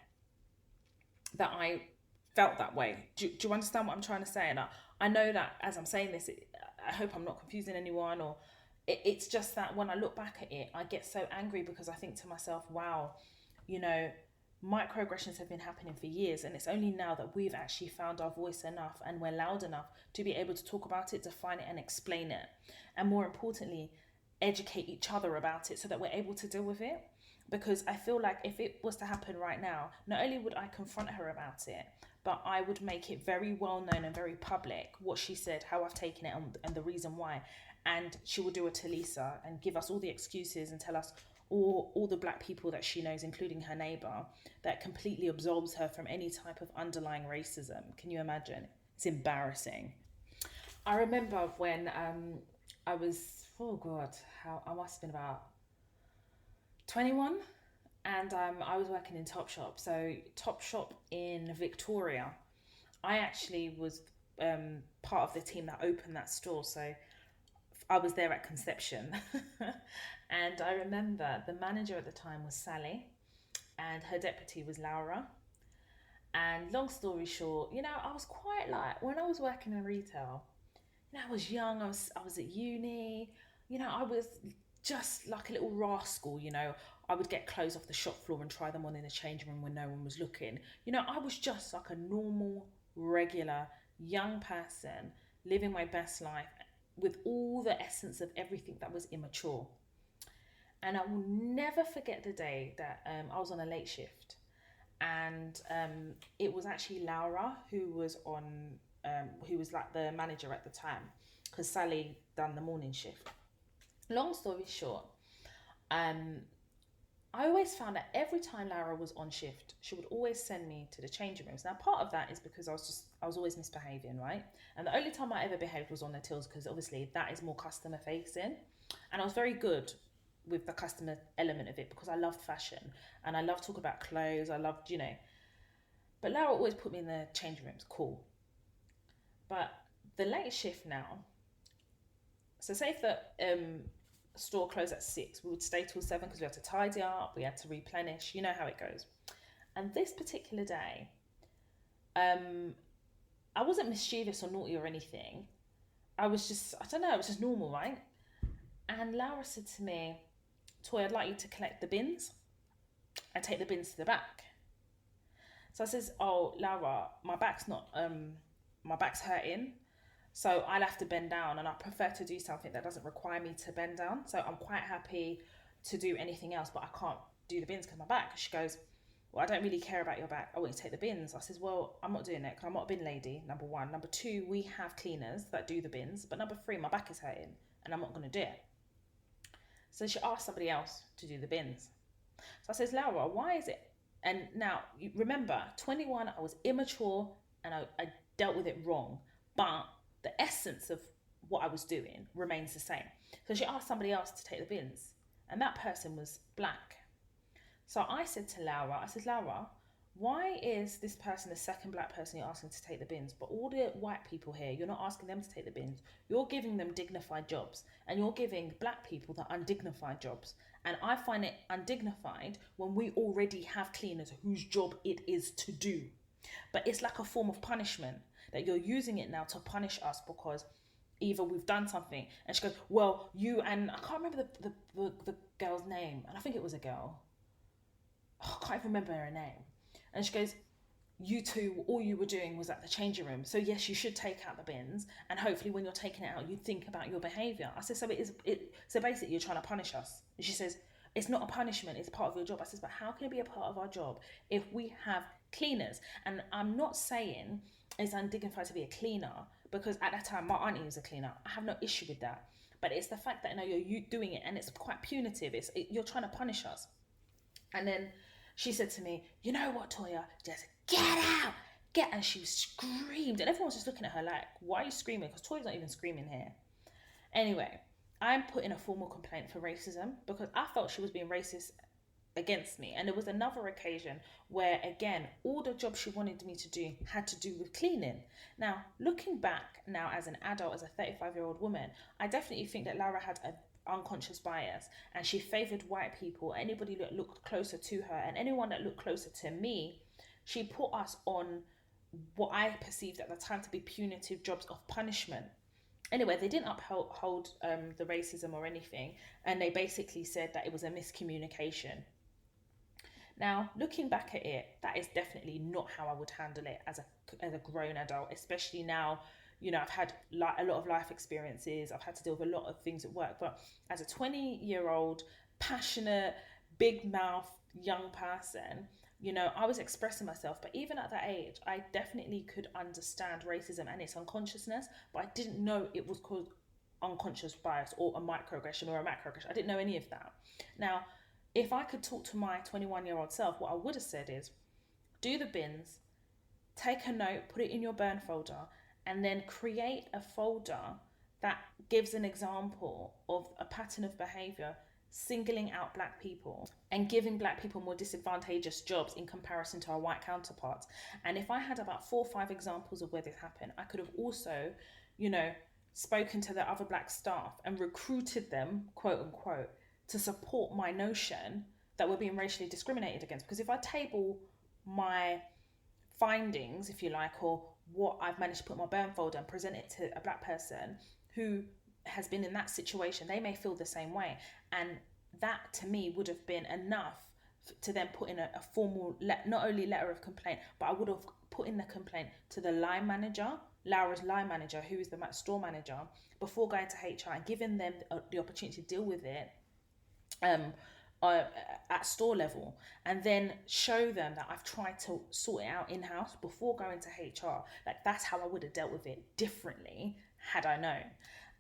that I felt that way. Do you understand what I'm trying to say? And I know that as I'm saying this, I hope I'm not confusing anyone, or it's just that when I look back at it, I get so angry, because I think to myself, wow, microaggressions have been happening for years, and it's only now that we've actually found our voice enough and we're loud enough to be able to talk about it, define it and explain it, and more importantly, educate each other about it so that we're able to deal with it. Because I feel like if it was to happen right now, not only would I confront her about it, but I would make it very well known and very public what she said, how I've taken it, and the reason why. And she will do it to Lisa and give us all the excuses and tell us all the black people that she knows, including her neighbour, that completely absolves her from any type of underlying racism. Can you imagine? It's embarrassing. I remember when I was, I must have been about 21, and I was working in Topshop. So Topshop in Victoria, I actually was part of the team that opened that store. So I was there at conception. And I remember the manager at the time was Sally and her deputy was Laura. And long story short, I was quite like, when I was working in retail, I was young, I was at uni, I was just like a little rascal, I would get clothes off the shop floor and try them on in the change room when no one was looking. I was just like a normal, regular, young person living my best life with all the essence of everything that was immature. And I will never forget the day that I was on a late shift, and it was actually Laura who was on, who was like the manager at the time, because Sally done the morning shift. Long story short, um, I always found that every time Laura was on shift, she would always send me to the changing rooms. Now, part of that is because I was always misbehaving, right? And the only time I ever behaved was on the tills, because obviously that is more customer facing. And I was very good with the customer element of it because I loved fashion and I loved talking about clothes. I loved, but Laura always put me in the changing rooms. Cool. But the late shift now, so say if the store closed at 6, we would stay till 7 because we had to tidy up, we had to replenish, you know how it goes. And this particular day, I wasn't mischievous or naughty or anything. I was just, I don't know, it was just normal, right? And Laura said to me, Toy, I'd like you to collect the bins and take the bins to the back. So I says, oh, Laura, my back's hurting. So I'll have to bend down, and I prefer to do something that doesn't require me to bend down. So I'm quite happy to do anything else, but I can't do the bins because of my back. She goes, well, I don't really care about your back. I want you to take the bins. I says, well, I'm not doing it because I'm not a bin lady, number one. Number two, we have cleaners that do the bins. But number three, my back is hurting and I'm not going to do it. So she asked somebody else to do the bins. So I says, Laura, why is it? And now, you remember, 21, I was immature and I dealt with it wrong. But the essence of what I was doing remains the same. So she asked somebody else to take the bins, and that person was black. So I said to Laura, Laura, why is this person the second black person you're asking to take the bins, but all the white people here, you're not asking them to take the bins, you're giving them dignified jobs, and you're giving black people the undignified jobs. And I find it undignified when we already have cleaners whose job it is to do. But it's like a form of punishment, that you're using it now to punish us because either we've done something. And she goes, well, you, and I can't remember the girl's name, and I think it was a girl. Oh, I can't even remember her name. And she goes, you two, all you were doing was at the changing room. So yes, you should take out the bins, and hopefully when you're taking it out, you think about your behaviour. I said, so basically you're trying to punish us. And she says, it's not a punishment, it's part of your job. I says, but how can it be a part of our job if we have cleaners? And I'm not saying it's undignified to be a cleaner, because at that time my auntie was a cleaner. I have no issue with that. But it's the fact that you're doing it and it's quite punitive. You're trying to punish us. And then she said to me, you know what, Toya, just get out, and she screamed. And everyone was just looking at her like, why are you screaming? Because Toya's not even screaming here. Anyway, I'm putting a formal complaint for racism because I felt she was being racist against me. And there was another occasion where, again, all the jobs she wanted me to do had to do with cleaning. Now, looking back now as an adult, as a 35-year-old woman, I definitely think that Laura had an unconscious bias, and she favoured white people, anybody that looked closer to her, and anyone that looked closer to me, she put us on what I perceived at the time to be punitive jobs of punishment. Anyway, they didn't uphold the racism or anything, and they basically said that it was a miscommunication. Now, looking back at it, that is definitely not how I would handle it as a grown adult, especially now. I've had a lot of life experiences. I've had to deal with a lot of things at work. But as a 20-year-old, passionate, big mouth, young person, I was expressing myself. But even at that age, I definitely could understand racism and its unconsciousness. But I didn't know it was called unconscious bias or a microaggression or a macroaggression. I didn't know any of that. Now, if I could talk to my 21-year-old self, what I would have said is, do the bins, take a note, put it in your burn folder, and then create a folder that gives an example of a pattern of behaviour singling out black people and giving black people more disadvantageous jobs in comparison to our white counterparts. And if I had about 4 or 5 examples of where this happened, I could have also, spoken to the other black staff and recruited them, quote unquote, to support my notion that we're being racially discriminated against. Because if I table my findings, if you like, or what I've managed to put in my burn folder and present it to a black person who has been in that situation, they may feel the same way. And that to me would have been enough to then put in a formal, not only letter of complaint, but I would have put in the complaint to the line manager, Laura's line manager, who is the store manager, before going to HR and giving them the opportunity to deal with it um, uh, at store level, and then show them that I've tried to sort it out in house before going to HR. Like, that's how I would have dealt with it differently had I known.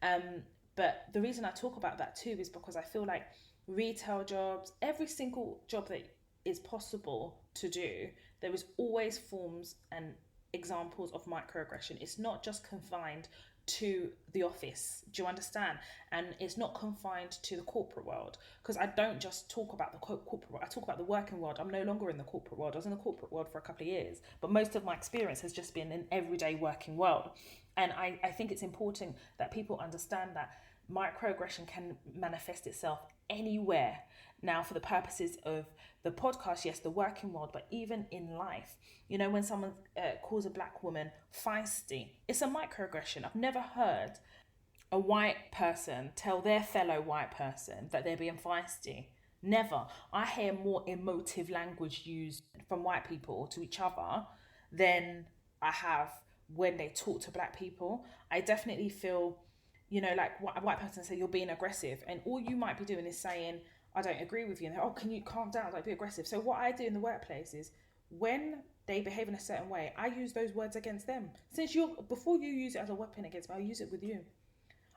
Um, but the reason I talk about that too is because I feel like retail jobs, every single job that is possible to do, there is always forms and examples of microaggression. It's not just confined to the office. Do you understand? And it's not confined to the corporate world, because I don't just talk about the corporate world. I talk about the working world. I'm no longer in the corporate world. I was in the corporate world for a couple of years, but most of my experience has just been in everyday working world. And I think it's important that people understand that microaggression can manifest itself anywhere. Now, for the purposes of the podcast, yes, the working world, but even in life, you know, when someone calls a black woman feisty, it's a microaggression. I've never heard a white person tell their fellow white person that they're being feisty. Never. I hear more emotive language used from white people to each other than I have when they talk to black people. I definitely feel, you know, like a white person say you're being aggressive, and all you might be doing is saying, I don't agree with you. And oh, can you calm down? Don't be aggressive. So what I do in the workplace is, when they behave in a certain way, I use those words against them. Since before you use it as a weapon against me, I'll use it with you.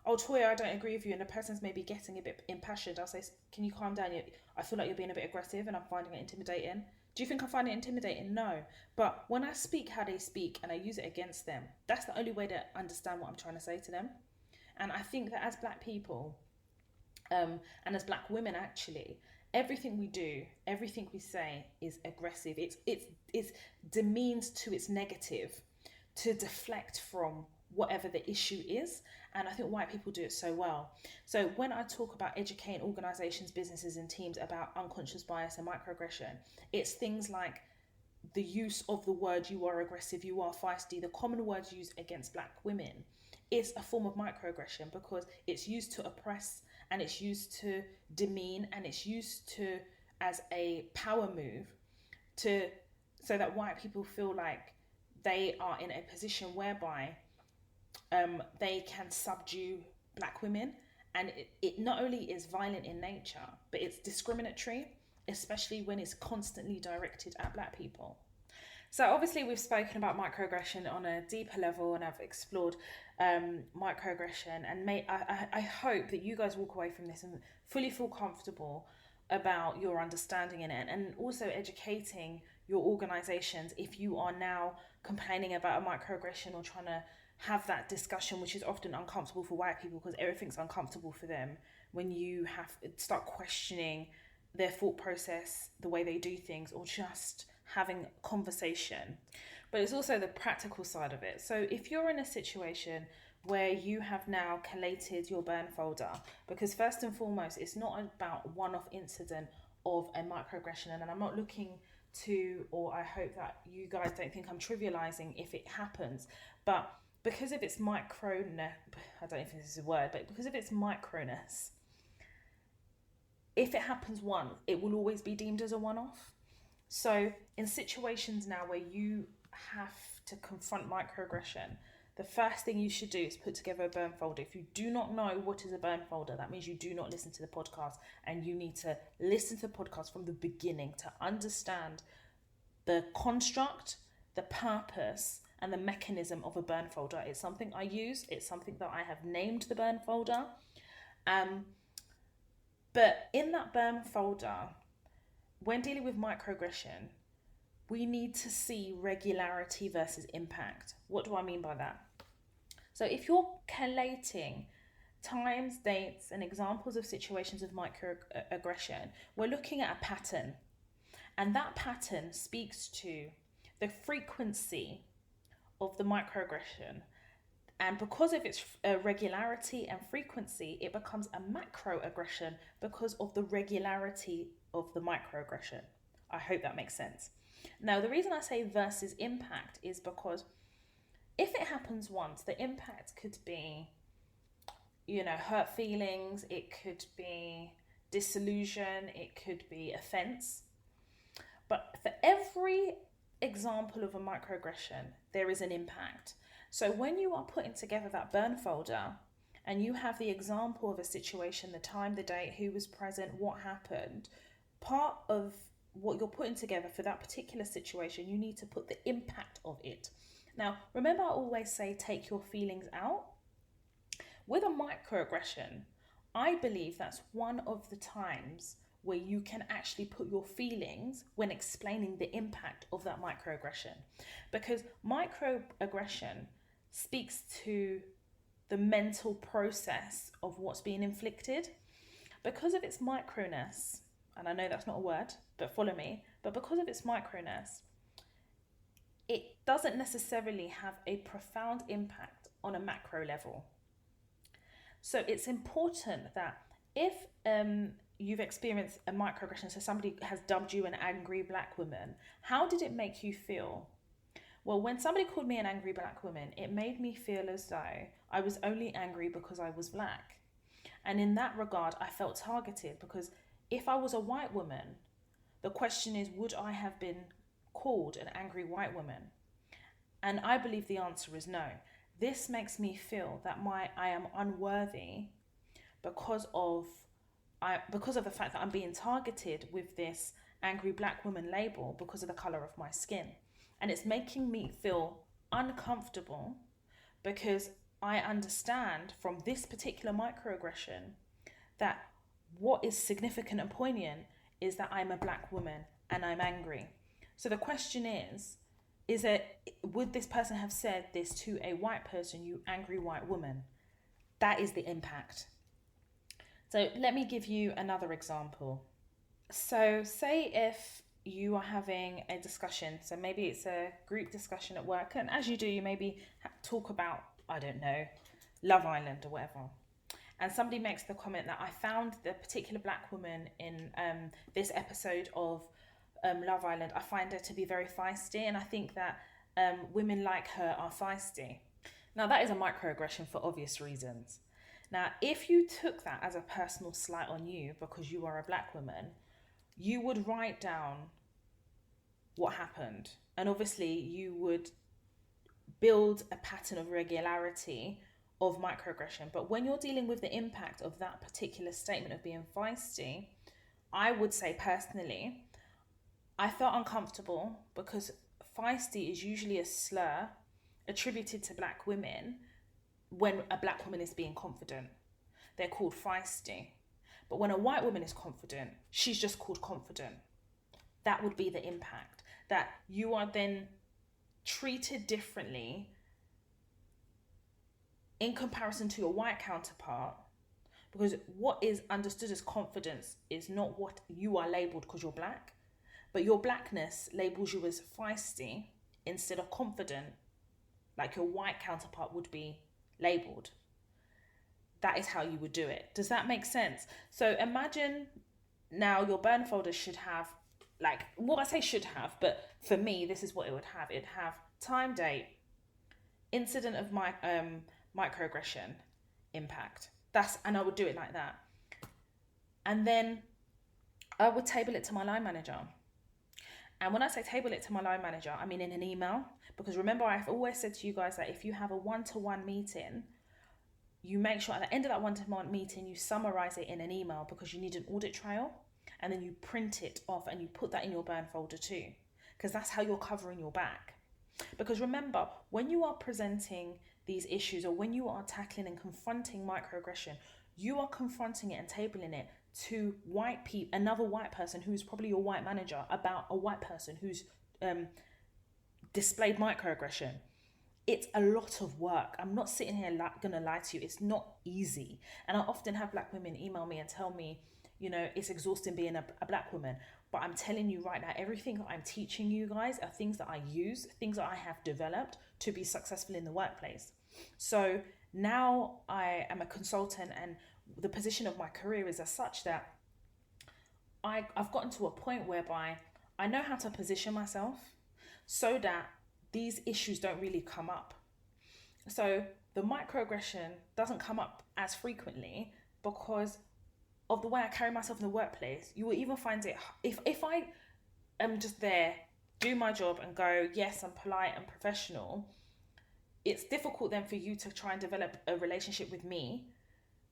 Oh, Toya, I don't agree with you, and the person's maybe getting a bit impassioned. I'll say, can you calm down? I feel like you're being a bit aggressive and I'm finding it intimidating. Do you think I find it intimidating? No. But when I speak how they speak and I use it against them, that's the only way to understand what I'm trying to say to them. And I think that as black people, and as black women, actually, everything we do, everything we say is aggressive. It's demeans to its negative, to deflect from whatever the issue is. And I think white people do it so well. So when I talk about educating organizations, businesses, and teams about unconscious bias and microaggression, it's things like the use of the word "you are aggressive," "you are feisty," the common words used against black women is a form of microaggression, because it's used to oppress, and it's used to demean, and it's used to as a power move to, so that white people feel like they are in a position whereby they can subdue black women. And it not only is violent in nature, but it's discriminatory, especially when it's constantly directed at black people. So obviously we've spoken about microaggression on a deeper level, and I've explored microaggression, and I hope that you guys walk away from this and fully feel comfortable about your understanding in it, and also educating your organizations if you are now complaining about a microaggression or trying to have that discussion, which is often uncomfortable for white people because everything's uncomfortable for them, when you have start questioning their thought process, the way they do things, or just having conversation. But it's also the practical side of it. So if you're in a situation where you have now collated your burn folder, because first and foremost, it's not about one-off incident of a microaggression, and I'm not looking to, or I hope that you guys don't think I'm trivializing if it happens, but because of its I don't know if this is a word, but because of its microness, if it happens once, it will always be deemed as a one-off. So in situations now where you have to confront microaggression, the first thing you should do is put together a burn folder. If you do not know what is a burn folder, that means you do not listen to the podcast, and you need to listen to the podcast from the beginning to understand the construct, the purpose, and the mechanism of a burn folder. It's something I use. It's something that I have named the burn folder. But in that burn folder, when dealing with microaggression, we need to see regularity versus impact. What do I mean by that? So if you're collating times, dates, and examples of situations of microaggression, we're looking at a pattern. And that pattern speaks to the frequency of the microaggression. And because of its regularity and frequency, it becomes a macroaggression because of the regularity of the microaggression. I hope that makes sense. Now, the reason I say versus impact is because if it happens once, the impact could be, hurt feelings, it could be disillusion, it could be offense. But for every example of a microaggression, there is an impact. So when you are putting together that burn folder and you have the example of a situation, the time, the date, who was present, what happened, part of what you're putting together for that particular situation, you need to put the impact of it. Now, remember I always say take your feelings out. With a microaggression, I believe that's one of the times where you can actually put your feelings when explaining the impact of that microaggression. Because microaggression speaks to the mental process of what's being inflicted. Because of its microness, and I know that's not a word, but follow me, but because of its microness, it doesn't necessarily have a profound impact on a macro level. So it's important that if you've experienced a microaggression, so somebody has dubbed you an angry black woman, how did it make you feel? Well, when somebody called me an angry black woman, it made me feel as though I was only angry because I was black. And in that regard, I felt targeted, because if I was a white woman, the question is, would I have been called an angry white woman? And I believe the answer is no. This makes me feel that I am unworthy because of the fact that I'm being targeted with this angry black woman label because of the colour of my skin. And it's making me feel uncomfortable because I understand from this particular microaggression that what is significant and poignant is that I'm a black woman and I'm angry. So the question is would this person have said this to a white person, you angry white woman? That is the impact. So let me give you another example. So say if you are having a discussion, so maybe it's a group discussion at work, and as you do, you maybe talk about, I don't know, Love Island or whatever. And somebody makes the comment that I found the particular black woman in this episode of Love Island, I find her to be very feisty, and I think that women like her are feisty. Now that is a microaggression for obvious reasons. Now, if you took that as a personal slight on you because you are a black woman, you would write down what happened. And obviously you would build a pattern of regularity of microaggression. But when you're dealing with the impact of that particular statement of being feisty, I would say personally, I felt uncomfortable because feisty is usually a slur attributed to black women when a black woman is being confident. They're called feisty. But when a white woman is confident, she's just called confident. That would be the impact. That you are then treated differently in comparison to your white counterpart, because what is understood as confidence is not what you are labelled because you're black, but your blackness labels you as feisty instead of confident, like your white counterpart would be labelled. That is how you would do it. Does that make sense? So imagine now your burn folder should have, like, well, I say should have, but for me, this is what it would have. It'd have time, date, incident of my microaggression, impact. And I would do it like that. And then I would table it to my line manager. And when I say table it to my line manager, I mean in an email. Because remember, I've always said to you guys that if you have a one-to-one meeting, you make sure at the end of that one-to-one meeting, you summarize it in an email, because you need an audit trail. And then you print it off and you put that in your burn folder too. Because that's how you're covering your back. Because remember, when you are presenting these issues, or when you are tackling and confronting microaggression, you are confronting it and tabling it to another white person who's probably your white manager about a white person who's displayed microaggression. It's a lot of work. I'm not sitting here gonna lie to you. It's not easy. And I often have black women email me and tell me, you know, it's exhausting being a black woman. But I'm telling you right now, everything that I'm teaching you guys are things that I use, things that I have developed to be successful in the workplace. So now I am a consultant, and the position of my career is as such that I've gotten to a point whereby I know how to position myself so that these issues don't really come up. So the microaggression doesn't come up as frequently because of the way I carry myself in the workplace. You will even find it, if I am just there, do my job and go, yes, I'm polite and professional, it's difficult then for you to try and develop a relationship with me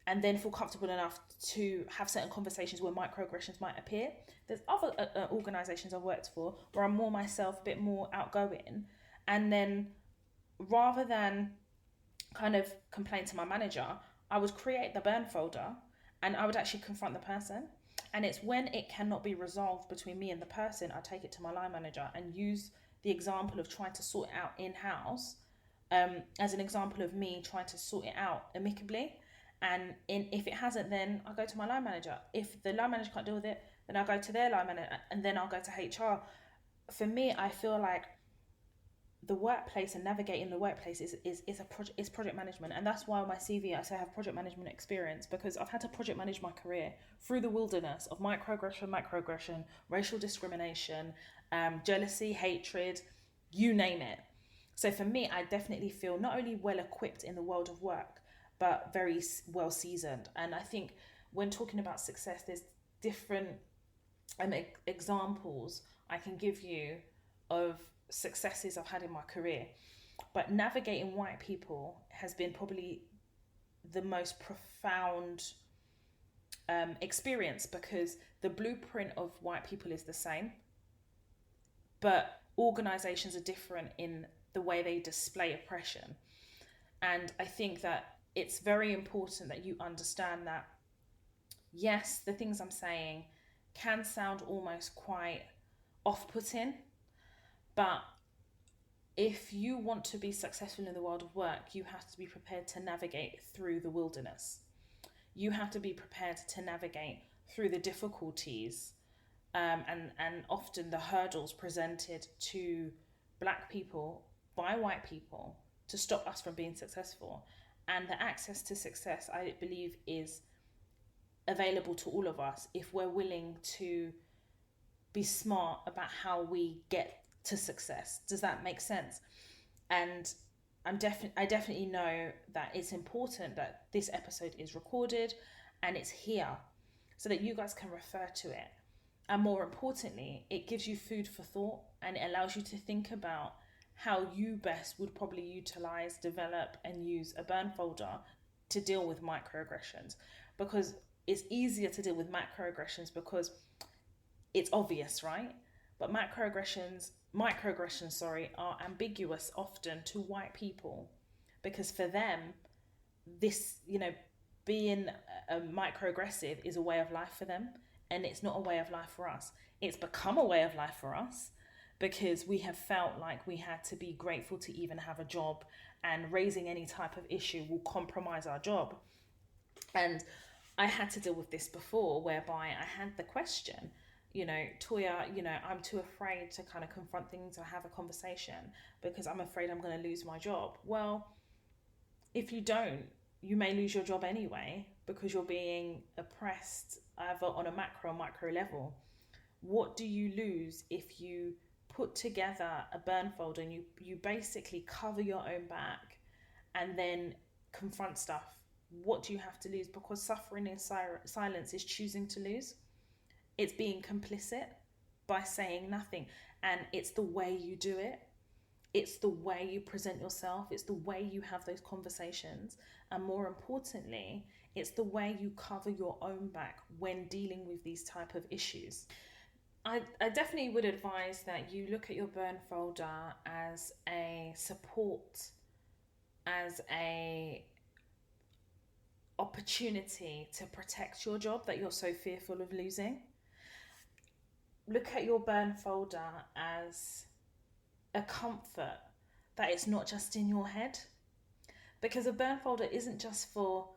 and then feel comfortable enough to have certain conversations where microaggressions might appear. There's other organizations I've worked for where I'm more myself, a bit more outgoing, and then rather than kind of complain to my manager, I would create the burn folder and I would actually confront the person. And it's when it cannot be resolved between me and the person, I take it to my line manager and use the example of trying to sort it out in-house as an example of me trying to sort it out amicably. And if it hasn't, then I'll go to my line manager. If the line manager can't deal with it, then I'll go to their line manager, and then I'll go to HR. For me, I feel like the workplace and navigating the workplace is project management. And that's why on my CV I say I have project management experience, because I've had to project manage my career through the wilderness of microaggression, racial discrimination, jealousy, hatred, you name it. So for me, I definitely feel not only well equipped in the world of work, but very well seasoned. And I think when talking about success, there's different examples I can give you of successes I've had in my career. But navigating white people has been probably the most profound experience, because the blueprint of white people is the same, but organizations are different in the way they display oppression. And I think that it's very important that you understand that, yes, the things I'm saying can sound almost quite off-putting, but if you want to be successful in the world of work, you have to be prepared to navigate through the wilderness. You have to be prepared to navigate through the difficulties and often the hurdles presented to Black people by white people to stop us from being successful. And the access to success, I believe, is available to all of us if we're willing to be smart about how we get to success. Does that make sense? And I definitely know that it's important that this episode is recorded and it's here so that you guys can refer to it. And more importantly, it gives you food for thought, and it allows you to think about how you best would probably utilize, develop, and use a burn folder to deal with microaggressions. Because it's easier to deal with macroaggressions because it's obvious, right? But microaggressions, are ambiguous often to white people, because for them, this, being a microaggressive is a way of life for them, and it's not a way of life for us. It's become a way of life for us because we have felt like we had to be grateful to even have a job, and raising any type of issue will compromise our job. And I had to deal with this before, whereby I had the question, Toya, I'm too afraid to kind of confront things or have a conversation because I'm afraid I'm going to lose my job. Well, if you don't, you may lose your job anyway because you're being oppressed either on a macro or micro level. What do you lose if you put together a burn folder and you basically cover your own back and then confront stuff? What do you have to lose? Because suffering in silence is choosing to lose. It's being complicit by saying nothing. And it's the way you do it. It's the way you present yourself. It's the way you have those conversations. And more importantly, it's the way you cover your own back when dealing with these type of issues. I definitely would advise that you look at your burn folder as a support, as a opportunity to protect your job that you're so fearful of losing. Look at your burn folder as a comfort that it's not just in your head, because a burn folder isn't just for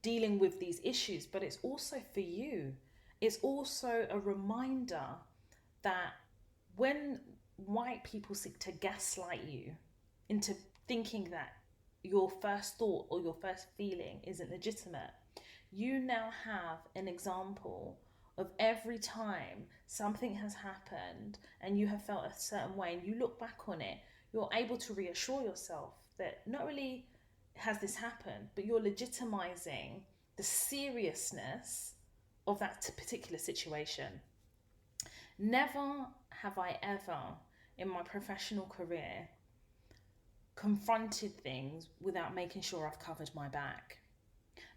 dealing with these issues, but it's also for you. It's also a reminder that when white people seek to gaslight you into thinking that your first thought or your first feeling isn't legitimate, you now have an example of every time something has happened and you have felt a certain way and you look back on it, you're able to reassure yourself that not only has this happened, but you're legitimizing the seriousness of that particular situation. Never have I ever in my professional career confronted things without making sure I've covered my back.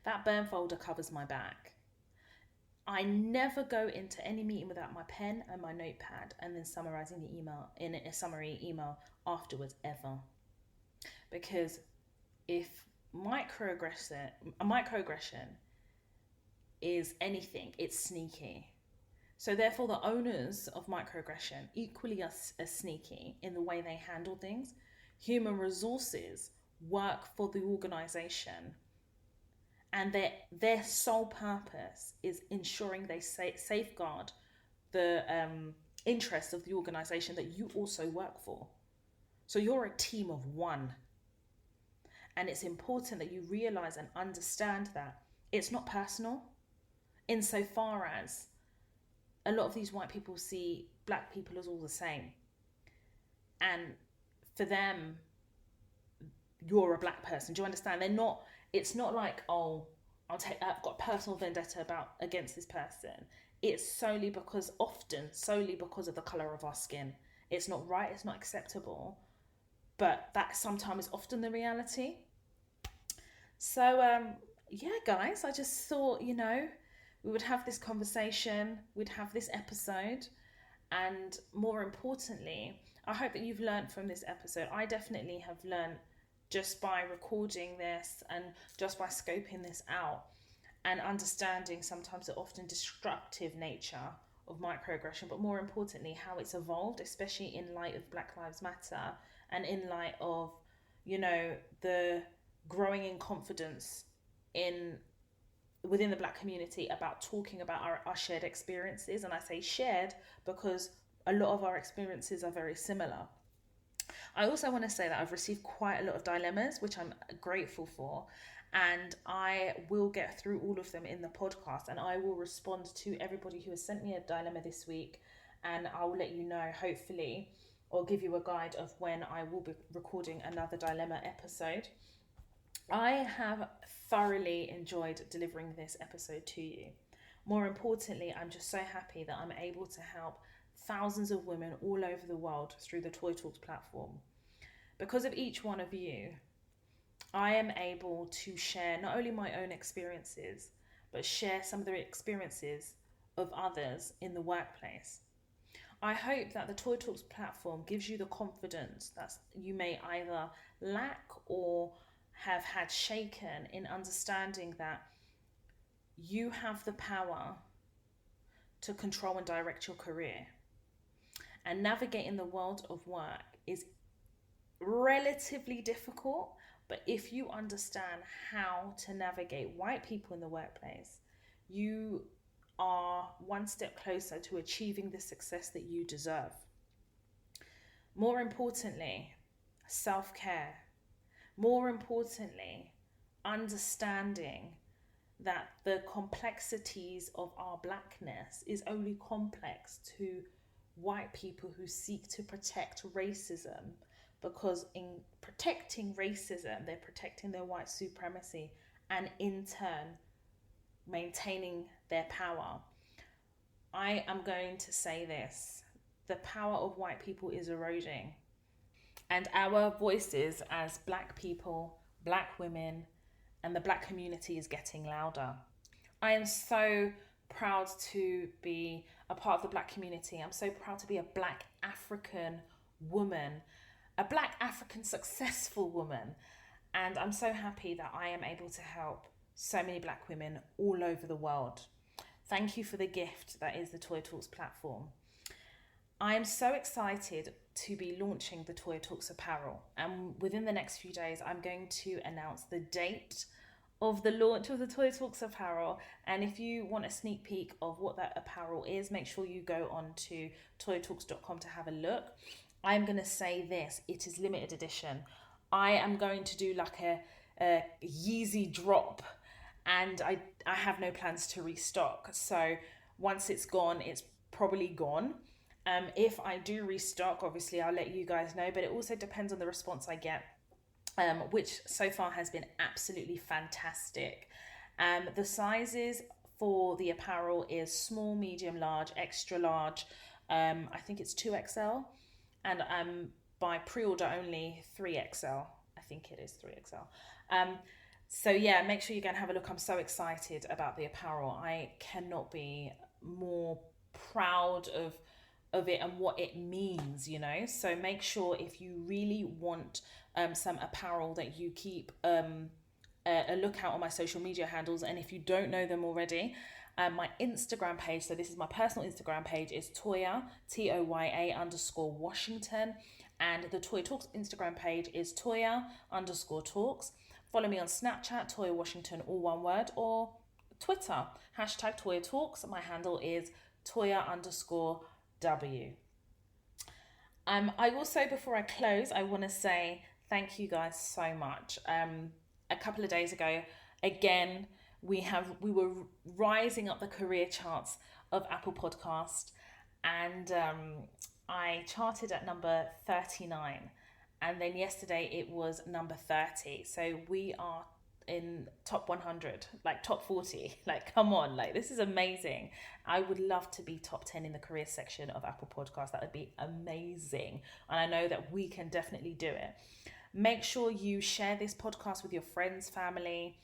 That burn folder covers my back. I never go into any meeting without my pen and my notepad and then summarizing the email in a summary email afterwards, ever. Because if a microaggression is anything, it's sneaky. So therefore, the owners of microaggression equally are sneaky in the way they handle things. Human resources work for the organization, and their sole purpose is ensuring they safeguard the interests of the organization that you also work for. So you're a team of one. And it's important that you realize and understand that it's not personal, insofar as a lot of these white people see black people as all the same. And for them, you're a black person. Do you understand? It's not like, oh, I've got personal vendetta against this person. It's solely because of the color of our skin. It's not right, it's not acceptable, but that sometimes is often the reality. So, yeah, guys, I just thought, we would have this conversation, we'd have this episode, and more importantly, I hope that you've learned from this episode. I definitely have learned just by recording this and just by scoping this out and understanding sometimes the often destructive nature of microaggression, but more importantly, how it's evolved, especially in light of Black Lives Matter and in light of, the growing in confidence within the black community about talking about our shared experiences. And I say shared because a lot of our experiences are very similar. I also want to say that I've received quite a lot of dilemmas, which I'm grateful for, and I will get through all of them in the podcast, and I will respond to everybody who has sent me a dilemma this week, and I'll let you know, hopefully, or give you a guide of when I will be recording another dilemma episode. I have thoroughly enjoyed delivering this episode to you. More importantly, I'm just so happy that I'm able to help thousands of women all over the world through the Toy Talks platform. Because of each one of you, I am able to share not only my own experiences, but share some of the experiences of others in the workplace. I hope that the Toy Talks platform gives you the confidence that you may either lack or have had shaken in understanding that you have the power to control and direct your career. And navigating the world of work is relatively difficult, but if you understand how to navigate white people in the workplace, you are one step closer to achieving the success that you deserve. More importantly, self-care. More importantly, understanding that the complexities of our blackness is only complex to white people who seek to protect racism, because in protecting racism, they're protecting their white supremacy and in turn maintaining their power. I am going to say this: the power of white people is eroding, and our voices as black people, black women, and the black community is getting louder. I am so proud to be a part of the black community. I'm so proud to be a black African woman, a black African successful woman. And I'm so happy that I am able to help so many black women all over the world. Thank you for the gift that is the Toy Talks platform. I am so excited to be launching the Toy Talks apparel, and within the next few days I'm going to announce the date of the launch of the Toy Talks apparel. And if you want a sneak peek of what that apparel is, make sure you go on to toytalks.com to have a look. I'm going to say this: it is limited edition. I am going to do like a Yeezy drop, and I have no plans to restock. So once it's gone, it's probably gone. If I do restock, obviously I'll let you guys know, but it also depends on the response I get, which so far has been absolutely fantastic. The sizes for the apparel is small, medium, large, extra large. I think it's 2XL, and by pre-order only 3XL. I think it is 3XL. So yeah, make sure you go and have a look. I'm so excited about the apparel. I cannot be more proud of it and what it means, you know. So make sure if you really want some apparel that you keep a lookout on my social media handles. And if you don't know them already, my Instagram page, so this is my personal Instagram page, is Toya, Toya_Washington. And the Toya Talks Instagram page is Toya_Talks. Follow me on Snapchat, Toya Washington, all one word, or Twitter, hashtag Toya Talks. My handle is Toya_W. I also, before I close, I want to say thank you guys so much. A couple of days ago, again, we were rising up the career charts of Apple Podcast, and I charted at number 39, and then yesterday it was number 30. So we are in top 100, like top 40. Like, come on, like, this is amazing. I would love to be top 10 in the career section of Apple Podcast. That would be amazing, and I know that we can definitely do it. Make sure you share this podcast with your friends, family.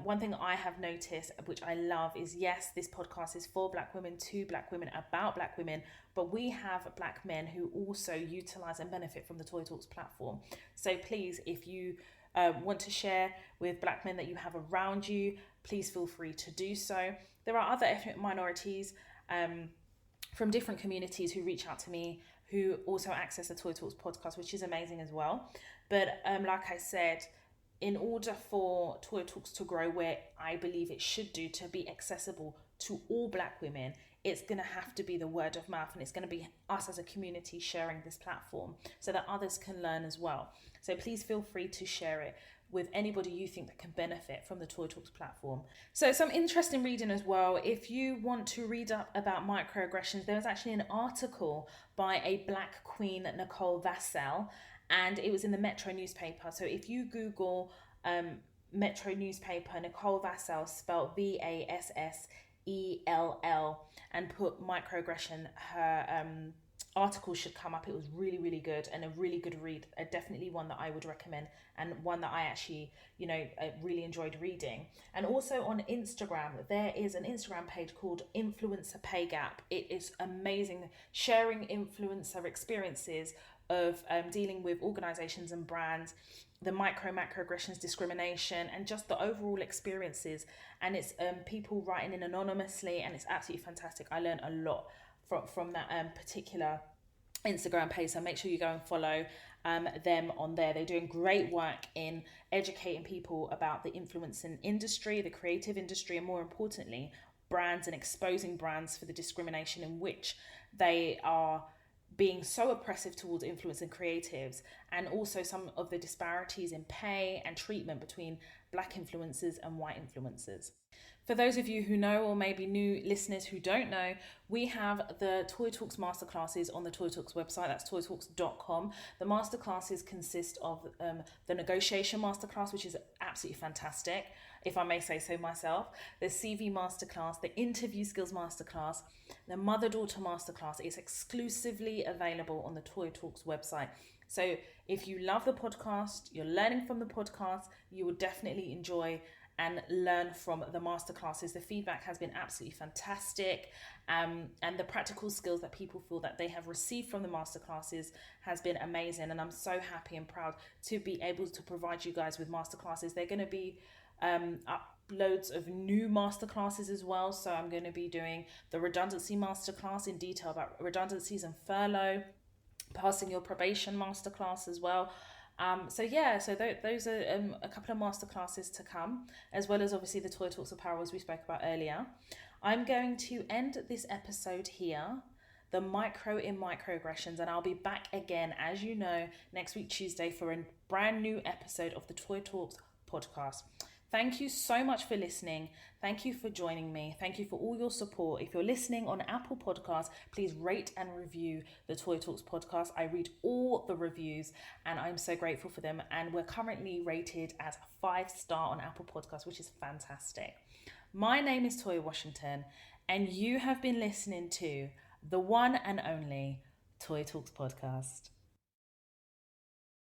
One thing I have noticed, which I love, is yes, this podcast is for Black women, to Black women, about Black women, but we have Black men who also utilize and benefit from the Toya Talks platform. So please, if you want to share with Black men that you have around you, please feel free to do so. There are other ethnic minorities from different communities who reach out to me, who also access the Toya Talks podcast, which is amazing as well. But like I said, in order for Toya Talks to grow where I believe it should do, to be accessible to all Black women, it's going to have to be the word of mouth, and it's going to be us as a community sharing this platform so that others can learn as well. So please feel free to share it with anybody you think that can benefit from the Toya Talks platform. So some interesting reading as well. If you want to read up about microaggressions, there was actually an article by a Black queen, Nicole Vassell, and it was in the Metro newspaper. So if you Google Metro newspaper, Nicole Vassell, spelled Vassell, and put microaggression, her article should come up. It was really, really good and a really good read. Definitely one that I would recommend, and one that I actually, really enjoyed reading. And also on Instagram, there is an Instagram page called Influencer Pay Gap. It is amazing, sharing influencer experiences of dealing with organizations and brands, the macroaggressions, discrimination, and just the overall experiences. And it's people writing in anonymously, and it's absolutely fantastic. I learned a lot from that particular Instagram page, so make sure you go and follow them on there. They're doing great work in educating people about the influencing industry, the creative industry, and more importantly, brands, and exposing brands for the discrimination in which they are being so oppressive towards influencing creatives, and also some of the disparities in pay and treatment between Black influencers and white influencers. For those of you who know, or maybe new listeners who don't know, we have the Toya Talks masterclasses on the Toya Talks website. That's toyatalks.com. The masterclasses consist of the negotiation masterclass, which is absolutely fantastic, if I may say so myself, the CV masterclass, the interview skills masterclass, the mother-daughter masterclass is exclusively available on the Toya Talks website. So if you love the podcast, you're learning from the podcast, you will definitely enjoy and learn from the masterclasses. The feedback has been absolutely fantastic, and the practical skills that people feel that they have received from the masterclasses has been amazing. And I'm so happy and proud to be able to provide you guys with masterclasses. They're going to be uploads of new masterclasses as well. So I'm going to be doing the redundancy masterclass in detail about redundancies and furlough, passing your probation masterclass as well. Those are a couple of masterclasses to come, as well as obviously the Toya Talks apparel, as we spoke about earlier. I'm going to end this episode here, the micro in microaggressions, and I'll be back again, as you know, next week Tuesday for a brand new episode of the Toya Talks podcast. Thank you so much for listening. Thank you for joining me. Thank you for all your support. If you're listening on Apple Podcasts, please rate and review the Toya Talks podcast. I read all the reviews and I'm so grateful for them. And we're currently rated as 5-star on Apple Podcasts, which is fantastic. My name is Toya Washington, and you have been listening to the one and only Toya Talks podcast.